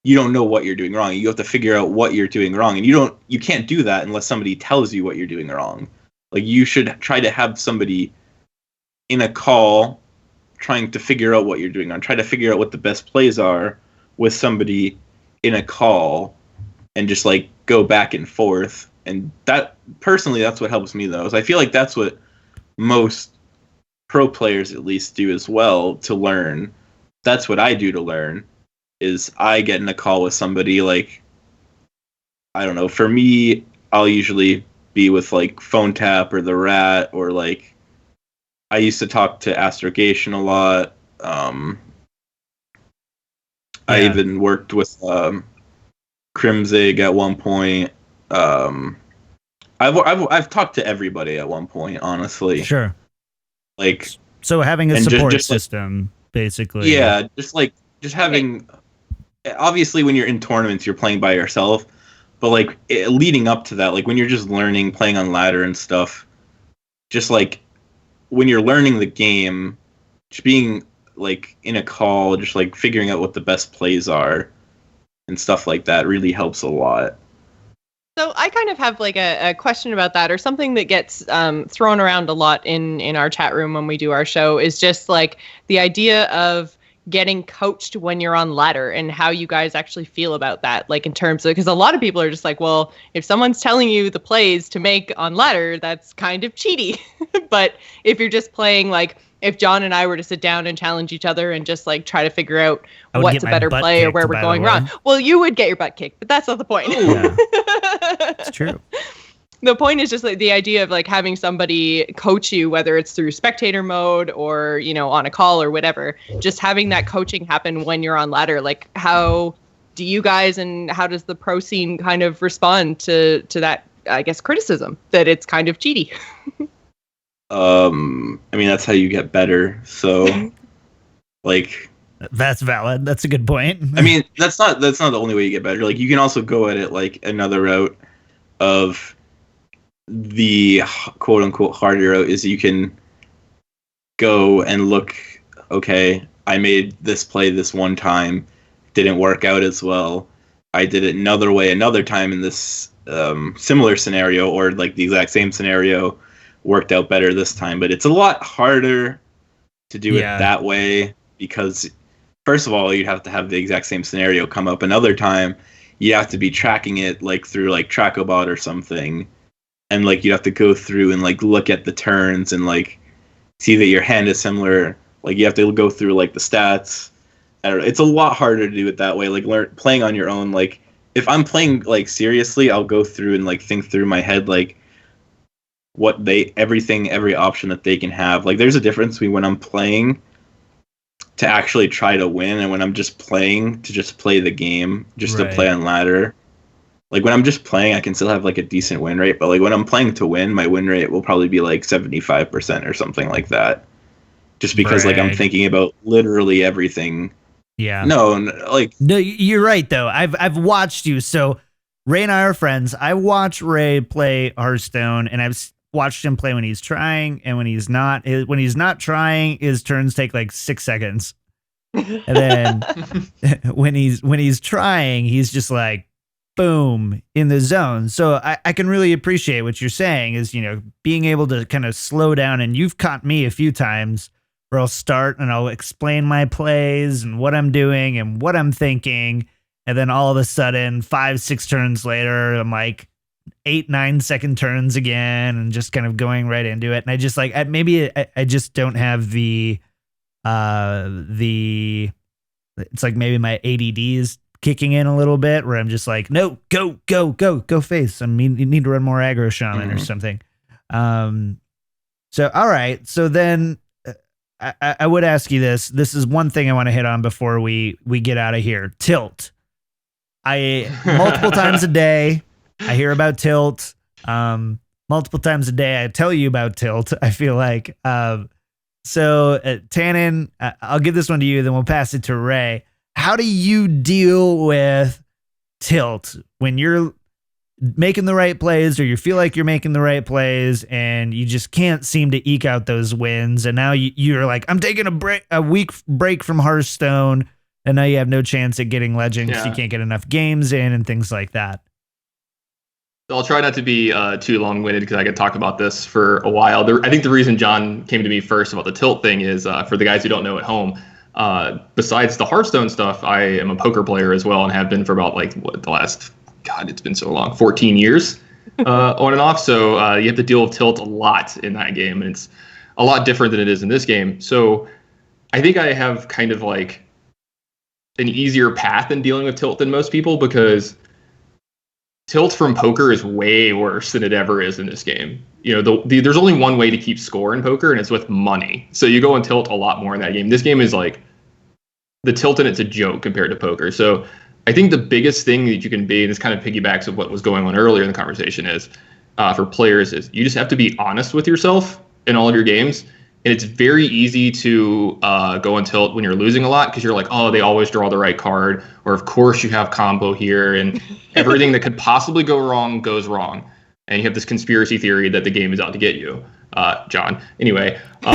you don't know what you're doing wrong. You have to figure out what you're doing wrong, and you can't do that unless somebody tells you what you're doing wrong. Like you should try to have somebody in a call trying to figure out what you're doing wrong. Try to figure out what the best plays are with somebody in a call, and just like go back and forth. And that personally, that's what helps me though. Is I feel like that's what most pro players at least do as well to learn. That's what I do to learn. Is I get in a call with somebody, like, I don't know, for me, I'll usually be with like Phone Tap or the Rat, or like I used to talk to Astrogation a lot. I even worked with Crimzig at one point. I've talked to everybody at one point, honestly. Sure. Like, so having a support system, basically. Yeah, just having. Obviously, when you're in tournaments, you're playing by yourself. But like leading up to that, like when you're just learning, playing on ladder and stuff, just like when you're learning the game, just being like in a call, just like figuring out what the best plays are and stuff like that really helps a lot. So I kind of have like a question about that, or something that gets thrown around a lot in our chat room when we do our show, is just like the idea of getting coached when you're on ladder and how you guys actually feel about that. Like in terms of, because a lot of people are just like, well, if someone's telling you the plays to make on ladder, that's kind of cheaty. But if you're just playing, like if John and I were to sit down and challenge each other and just like try to figure out what's a better play or where we're going wrong. Well, you would get your butt kicked, but that's not the point. Yeah. It's true. The point is just like the idea of like having somebody coach you, whether it's through spectator mode or, you know, on a call or whatever, just having that coaching happen when you're on ladder. Like how do you guys and how does the pro scene kind of respond to that, I guess, criticism that it's kind of cheaty? I mean, that's how you get better. So like, that's valid. That's a good point. I mean, that's not the only way you get better. Like you can also go at it like another route of the quote unquote harder route is you can go and look, okay, I made this play this one time, didn't work out as well. I did it another way another time in this similar scenario, or like the exact same scenario, worked out better this time. But it's a lot harder to do it that way because first of all, you'd have to have the exact same scenario come up another time. You have to be tracking it like through like Tracobot or something. And like you have to go through and like look at the turns and like see that your hand is similar. Like you have to go through like the stats. I don't know. It's a lot harder to do it that way. Like playing on your own. Like if I'm playing like seriously, I'll go through and like think through my head like every option that they can have. Like there's a difference between when I'm playing to actually try to win and when I'm just playing to just play the game, just to play on ladder. Like when I'm just playing, I can still have like a decent win rate, but like when I'm playing to win, my win rate will probably be like 75% or something like that. Just because like I'm thinking about literally everything. Yeah. No, you're right though. I've watched you. So Ray and I are friends. I watch Ray play Hearthstone, and I've watched him play when he's trying and when he's not. When he's not trying, his turns take like 6 seconds, and then when he's trying, he's just like boom, in the zone. So I can really appreciate what you're saying is, being able to kind of slow down. And you've caught me a few times where I'll start and I'll explain my plays and what I'm doing and what I'm thinking. And then all of a sudden, 5-6 turns later, I'm like 8-9 second turns again and just kind of going right into it. And I just maybe I just don't have the it's like maybe my ADD is kicking in a little bit where I'm just like, no, go face. I mean, you need to run more aggro shaman or something. So, all right. So then I would ask you this. This is one thing I want to hit on before we get out of here. Tilt. Multiple times a day, I hear about tilt. Multiple times a day, I tell you about tilt. I feel like, so Tannon, I'll give this one to you, then we'll pass it to Ray. How do you deal with tilt when you're making the right plays or you feel like you're making the right plays and you just can't seem to eke out those wins? And now you're like, I'm taking a week break from Hearthstone, and now you have no chance at getting legend because you can't get enough games in and things like that. I'll try not to be too long-winded because I could talk about this for a while. I think the reason John came to me first about the tilt thing is for the guys who don't know at home, besides the Hearthstone stuff, I am a poker player as well and have been for about the last, it's been so long, 14 years on and off. So you have to deal with tilt a lot in that game, and it's a lot different than it is in this game. So I think I have kind of like an easier path in dealing with tilt than most people because tilt from poker is way worse than it ever is in this game. There's only one way to keep score in poker, and it's with money. So you go and tilt a lot more in that game. This game is like the tilt in it's a joke compared to poker. So I think the biggest thing that you can be, and this kind of piggybacks of what was going on earlier in the conversation, is for players is you just have to be honest with yourself in all of your games. And it's very easy to go and tilt when you're losing a lot because you're like, oh, they always draw the right card. Or, of course, you have combo here. And everything that could possibly go wrong goes wrong. And you have this conspiracy theory that the game is out to get you, John. Anyway. All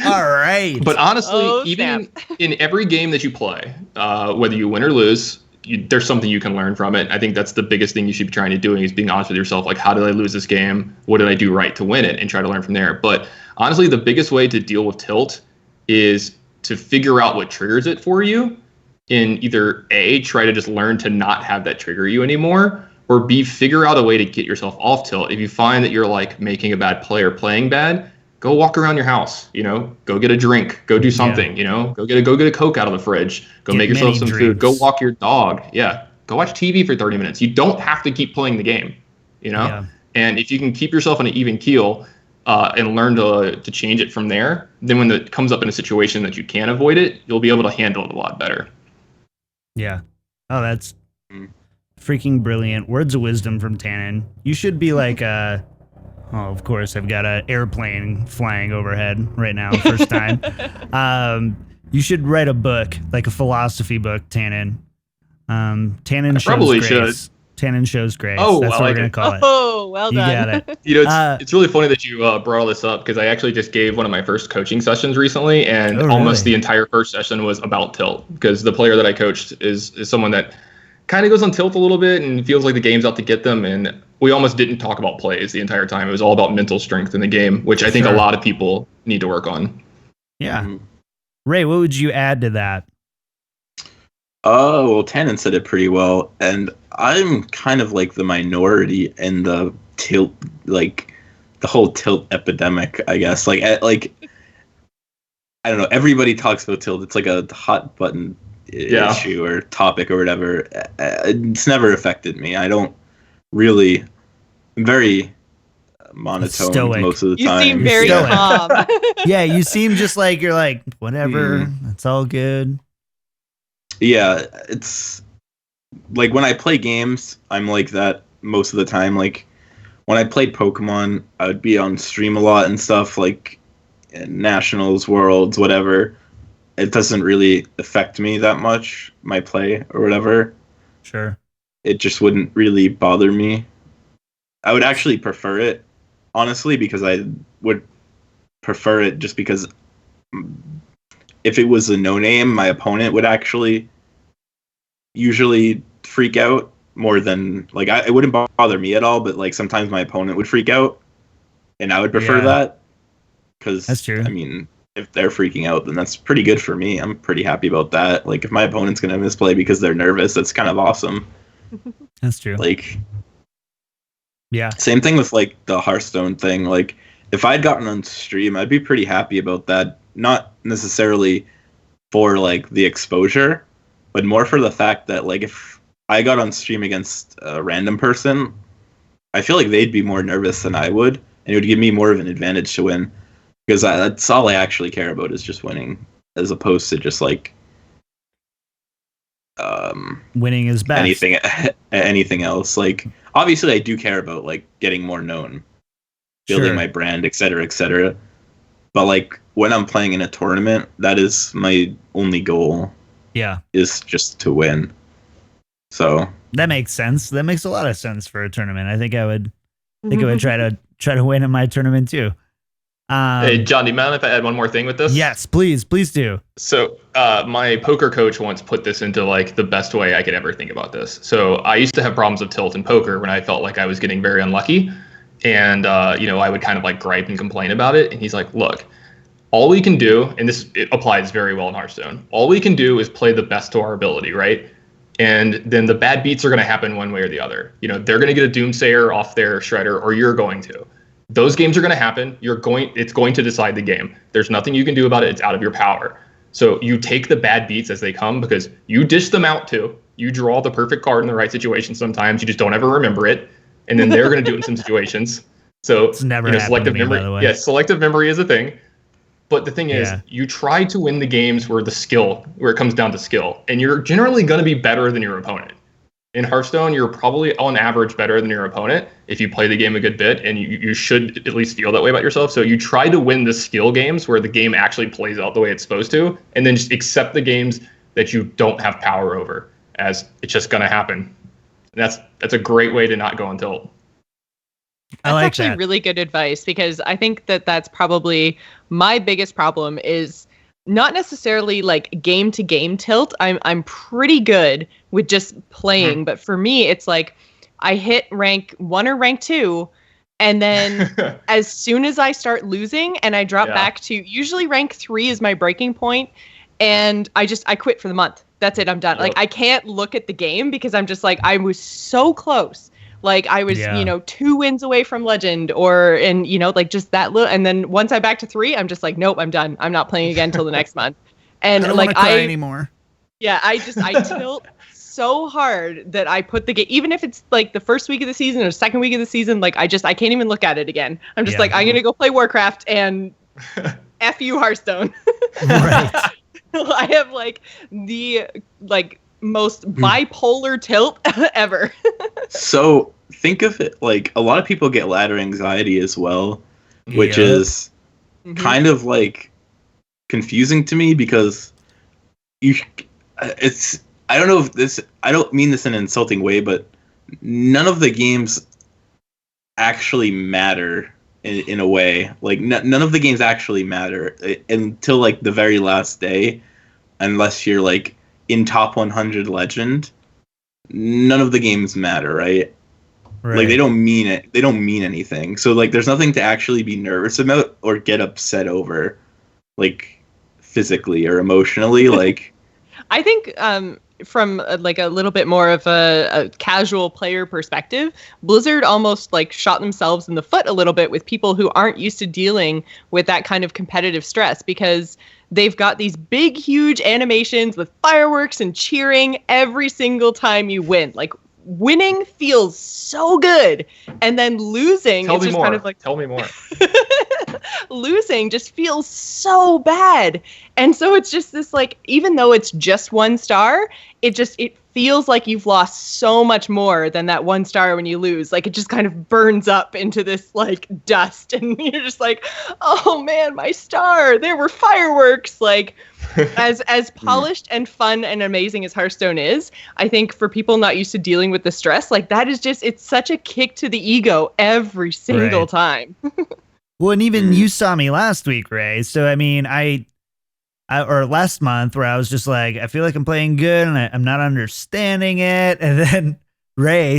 right. But honestly, even in every game that you play, whether you win or lose, there's something you can learn from it. I think that's the biggest thing you should be trying to doing is being honest with yourself. Like, how did I lose this game? What did I do right to win it? And try to learn from there. But honestly, the biggest way to deal with tilt is to figure out what triggers it for you and either A, try to just learn to not have that trigger you anymore, or B, figure out a way to get yourself off tilt. If you find that you're like making a bad play or playing bad, go walk around your house, go get a drink, go do something, go get a Coke out of the fridge, go make yourself some food, go walk your dog. Yeah. Go watch TV for 30 minutes. You don't have to keep playing the game, And if you can keep yourself on an even keel and learn to change it from there, then when it comes up in a situation that you can't avoid it, you'll be able to handle it a lot better. Yeah. Oh, that's freaking brilliant. Words of wisdom from Tannon. You should be like of course, I've got an airplane flying overhead right now, first time. You should write a book, like a philosophy book, Tannon. Tannon Shows probably Grace. Should. Tannon Shows Grace. Oh, that's I what like we're going to call it. Oh, well done. You got it. It's really funny that you brought all this up because I actually just gave one of my first coaching sessions recently, and almost the entire first session was about tilt because the player that I coached is someone that kind of goes on tilt a little bit and feels like the game's out to get them. And we almost didn't talk about plays the entire time. It was all about mental strength in the game, which I think a lot of people need to work on. Yeah. Mm-hmm. Ray, what would you add to that? Oh, well, Tannon said it pretty well. And I'm kind of like the minority in the tilt, like the whole tilt epidemic, I guess. Like I don't know. Everybody talks about tilt. It's like a hot button issue or topic or whatever. It's never affected me. I don't really. I'm very monotone stoic. Most of the time. You seem very calm. Yeah, you seem just like you're like whatever. It's all good. Yeah, it's like when I play games, I'm like that most of the time. Like when I played Pokemon, I would be on stream a lot and stuff, like Nationals, Worlds, whatever. It doesn't really affect me that much, my play or whatever. Sure. It just wouldn't really bother me. I would actually prefer it, honestly, because I would prefer it just because if it was a no-name, my opponent would actually usually freak out more than like it wouldn't bother me at all, but like sometimes my opponent would freak out, and I would prefer that because that's true. I mean, if they're freaking out, then that's pretty good for me. I'm pretty happy about that. Like if my opponent's gonna misplay because they're nervous, that's kind of awesome. That's true. Like, yeah. Same thing with like the Hearthstone thing. Like if I'd gotten on stream, I'd be pretty happy about that. Not necessarily for like the exposure, but more for the fact that like if I got on stream against a random person, I feel like they'd be more nervous than I would, and it would give me more of an advantage to win, because that's all I actually care about is just winning, as opposed to just like winning is best. Anything else. Like obviously I do care about like getting more known, building my brand, etc., etc. But like when I'm playing in a tournament, that is my only goal. Yeah, is just to win. So that makes sense. That makes a lot of sense for a tournament. I think I would try to win in my tournament too. Hey, John, do you mind if I add one more thing with this? Yes, please do. So my poker coach once put this into like the best way I could ever think about this. So I used to have problems with tilt in poker when I felt like I was getting very unlucky. And, I would kind of like gripe and complain about it. And he's like, look, all we can do, and it applies very well in Hearthstone, all we can do is play the best to our ability, right? And then the bad beats are going to happen one way or the other. They're going to get a Doomsayer off their Shredder, or you're going to. Those games are going to happen. It's going to decide the game. There's nothing you can do about it. It's out of your power. So you take the bad beats as they come, because you dish them out too. You draw the perfect card in the right situation sometimes. You just don't ever remember it. And then they're going to do it in some situations. So it's never selective to me, memory. by the way. Yeah, selective memory is a thing. But the thing is, you try to win the games where it comes down to skill, and you're generally going to be better than your opponent. In Hearthstone, you're probably on average better than your opponent if you play the game a good bit, and you should at least feel that way about yourself. So you try to win the skill games where the game actually plays out the way it's supposed to, and then just accept the games that you don't have power over, as it's just going to happen. And that's a great way to not go on tilt. That's actually really good advice, because I think that's probably my biggest problem is not necessarily like game to game tilt. I'm pretty good with just playing, but for me, it's like I hit rank 1 or rank 2, and then as soon as I start losing and I drop back to usually rank 3 is my breaking point, and I quit for the month. That's it. I'm done. Like I can't look at the game because I'm just like, I was so close. Like I was, 2 wins away from legend, like just that little. And then once I'm back to 3, I'm just like, nope, I'm done. I'm not playing again until the next month. And I don't want to cry anymore. Yeah, I tilt so hard that I put the game, even if it's like the first week of the season or second week of the season, like I can't even look at it again. I'm just like, I'm gonna go play Warcraft and F you Hearthstone. Right. I have like the most bipolar tilt ever. So think of it like a lot of people get ladder anxiety as well, which is kind of like confusing to me, because I don't mean this in an insulting way, but none of the games actually matter in a way. Like none of the games actually matter until like the very last day, unless you're like in top 100 legend. None of the games matter, right? Like they don't mean it. They don't mean anything. So like there's nothing to actually be nervous about or get upset over, like physically or emotionally. Like I think from like a little bit more of a casual player perspective, Blizzard almost like shot themselves in the foot a little bit with people who aren't used to dealing with that kind of competitive stress, because they've got these big, huge animations with fireworks and cheering every single time you win. Like winning feels so good, and then losing is just kind of like, tell me more. Losing just feels so bad. And so it's just this like, even though it's just 1 star, it feels like you've lost so much more than that 1 star when you lose. Like it just kind of burns up into this like dust, and you're just like, oh man, my star, there were fireworks. Like as polished and fun and amazing as Hearthstone is, I think for people not used to dealing with the stress, like that is just, it's such a kick to the ego every single time. Well, and even you saw me last week, Ray. So, I mean, or last month where I was just like, I feel like I'm playing good and I'm not understanding it. And then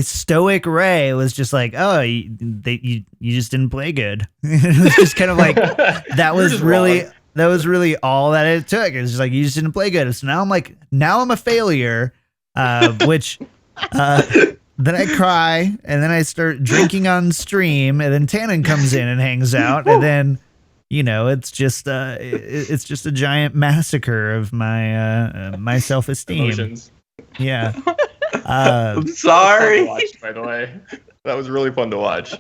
Stoic Ray was just like, oh, you just didn't play good. It was just kind of like, that was really all that it took. It was just like, you just didn't play good. So now I'm a failure, which, then I cry and then I start drinking on stream and then Tannon comes in and hangs out and then, it's just a giant massacre of my my self-esteem. Emotions. Yeah. I'm sorry. Watch, by the way, that was really fun to watch.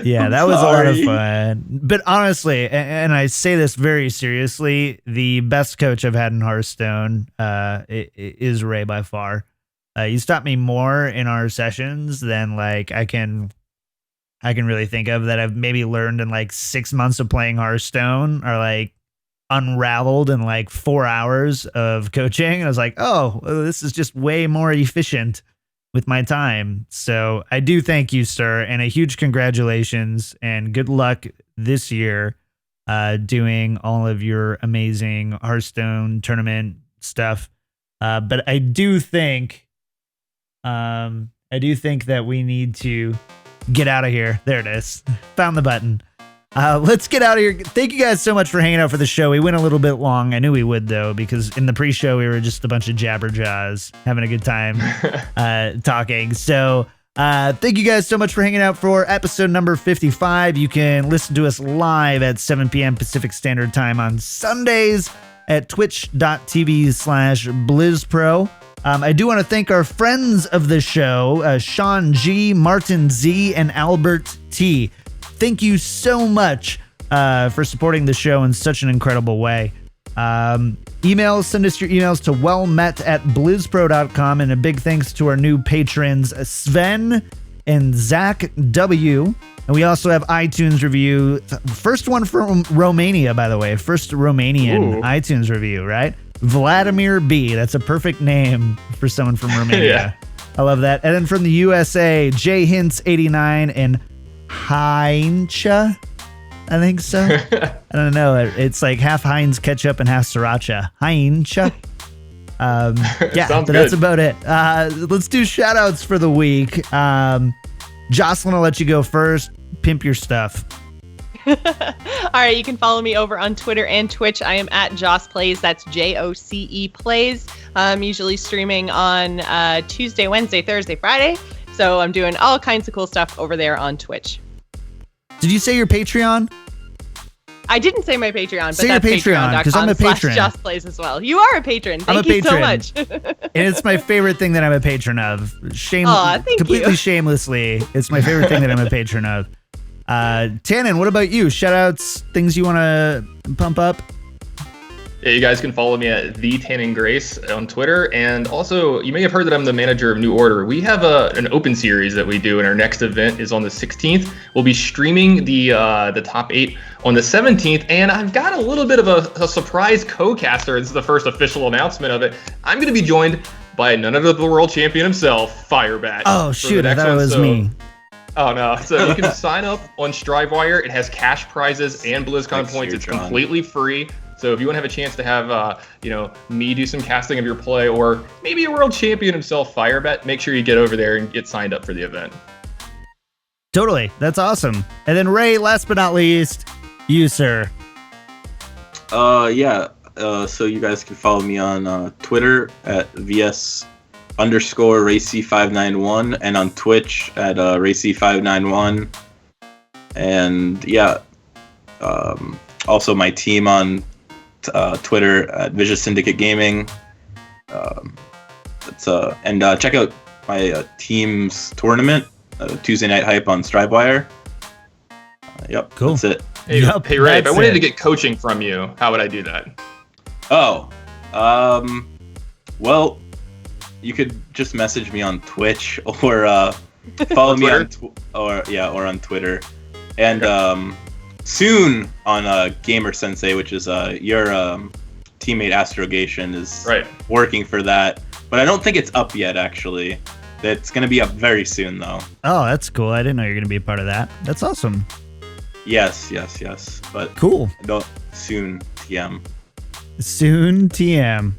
Yeah, that was a lot of fun. But honestly, and I say this very seriously, the best coach I've had in Hearthstone is Ray by far. He's taught me more in our sessions than like I can really think of that I've maybe learned in like 6 months of playing Hearthstone, or like unraveled in like 4 hours of coaching. And I was like, oh, this is just way more efficient with my time. So I do thank you, sir, and a huge congratulations and good luck this year doing all of your amazing Hearthstone tournament stuff. But I do think that we need to get out of here. There it is. Found the button. Let's get out of here. Thank you guys so much for hanging out for the show. We went a little bit long. I knew we would, though, because in the pre-show, we were just a bunch of jabberjaws having a good time talking. So thank you guys so much for hanging out for episode number 55. You can listen to us live at 7 p.m. Pacific Standard Time on Sundays at twitch.tv/BlizzPro. I do want to thank our friends of the show, Shawn G, Martin Z, and Albert T. Thank you so much for supporting the show in such an incredible way. Send us your emails to wellmet@blizzpro.com, and a big thanks to our new patrons, Sven and Zach W. And we also have iTunes review. First one from Romania, by the way. First Romanian iTunes review, right? Vladimir B. That's a perfect name for someone from Romania. Yeah. I love that. And then from the USA, J Hints 89 and Heincha, I think so. I don't know. It's like half Heinz ketchup and half sriracha. Heincha. Yeah, but that's about it. Let's do shout outs for the week. Jocelyn, I'll let you go first. Pimp your stuff. All right, you can follow me over on Twitter and Twitch. I am at Joce Plays. That's JOCE Plays. I'm usually streaming on Tuesday, Wednesday, Thursday, Friday. So I'm doing all kinds of cool stuff over there on Twitch. Did you say your Patreon? I didn't say my Patreon, but say that's your Patreon, because I'm a patron. Joce Plays as well. You are a patron. Thank you so much. And it's my favorite thing that I'm a patron of. Completely shamelessly, it's my favorite thing that I'm a patron of. Tannon, what about you? Shout outs, things you want to pump up? Yeah, you guys can follow me at the Tannon Grace on Twitter. And also, you may have heard that I'm the manager of New Order. We have an open series that we do, and our next event is on the 16th. We'll be streaming the top 8 on the 17th, and I've got a little bit of a surprise co-caster. This is the first official announcement of it. I'm going to be joined by none other than the world champion himself, Firebat. Oh, shoot, I thought it was me. Oh, no. So you can sign up on Strivewire. It has cash prizes and BlizzCon points. It's completely free. So if you want to have a chance to have, me do some casting of your play, or maybe a world champion himself, Firebat, make sure you get over there and get signed up for the event. Totally. That's awesome. And then Ray, last but not least, you, sir. So you guys can follow me on Twitter at VS_Rayc591 and on Twitch at Rayc591. And also my team on Twitter at Vicious Syndicate Gaming. And check out my team's tournament, Tuesday Night Hype on Strivewire. Cool. That's it. Hey Ray, if I wanted to get coaching from you, how would I do that? Well, you could just message me on Twitch or follow me on on Twitter. And soon on Gamer Sensei, which is your teammate Astrogation is working for that, but I don't think it's up yet. Actually, it's going to be up very soon though. Oh, that's cool. I didn't know you're going to be a part of that. That's awesome. Yes. But cool. Soon TM. Soon TM.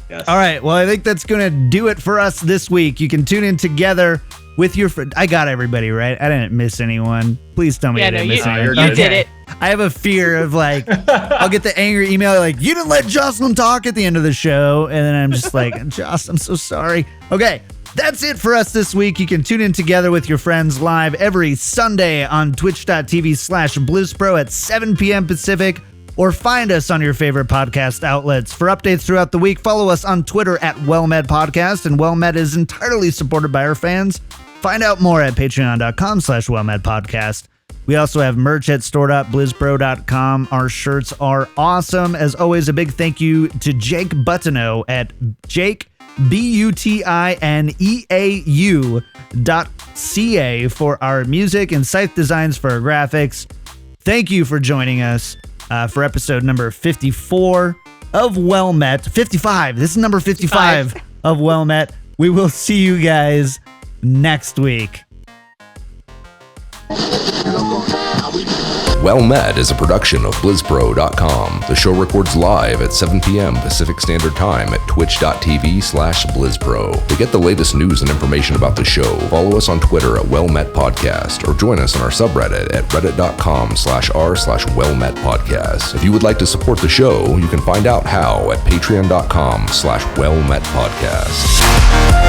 Yes. All right. Well, I think that's going to do it for us this week. You can tune in together with your friend. I got everybody right. I didn't miss anyone. Please tell me I didn't miss anyone. You did it. I have a fear of like, I'll get the angry email like, you didn't let Jocelyn talk at the end of the show. And then I'm just like, Joss, I'm so sorry. Okay. That's it for us this week. You can tune in together with your friends live every Sunday on twitch.tv/BlizzPro at 7 p.m. Pacific, or find us on your favorite podcast outlets. For updates throughout the week, follow us on Twitter at WellMed Podcast, and WellMed is entirely supported by our fans. Find out more at patreon.com/WellMed Podcast. We also have merch at store.blizzpro.com. Our shirts are awesome. As always, a big thank you to Jake Butineau at Jake BUTINEAU.ca for our music and site designs for our graphics. Thank you for joining us for episode number 54 of Well Met. 55. This is number 55 of Well Met. We will see you guys next week. Well Met is a production of BlizzPro.com. The show records live at 7 p.m. Pacific Standard Time at twitch.tv/BlizzPro. To get the latest news and information about the show, follow us on Twitter at WellMetPodcast or join us on our subreddit at reddit.com/r/WellMetPodcast. If you would like to support the show, you can find out how at patreon.com/WellMetPodcast.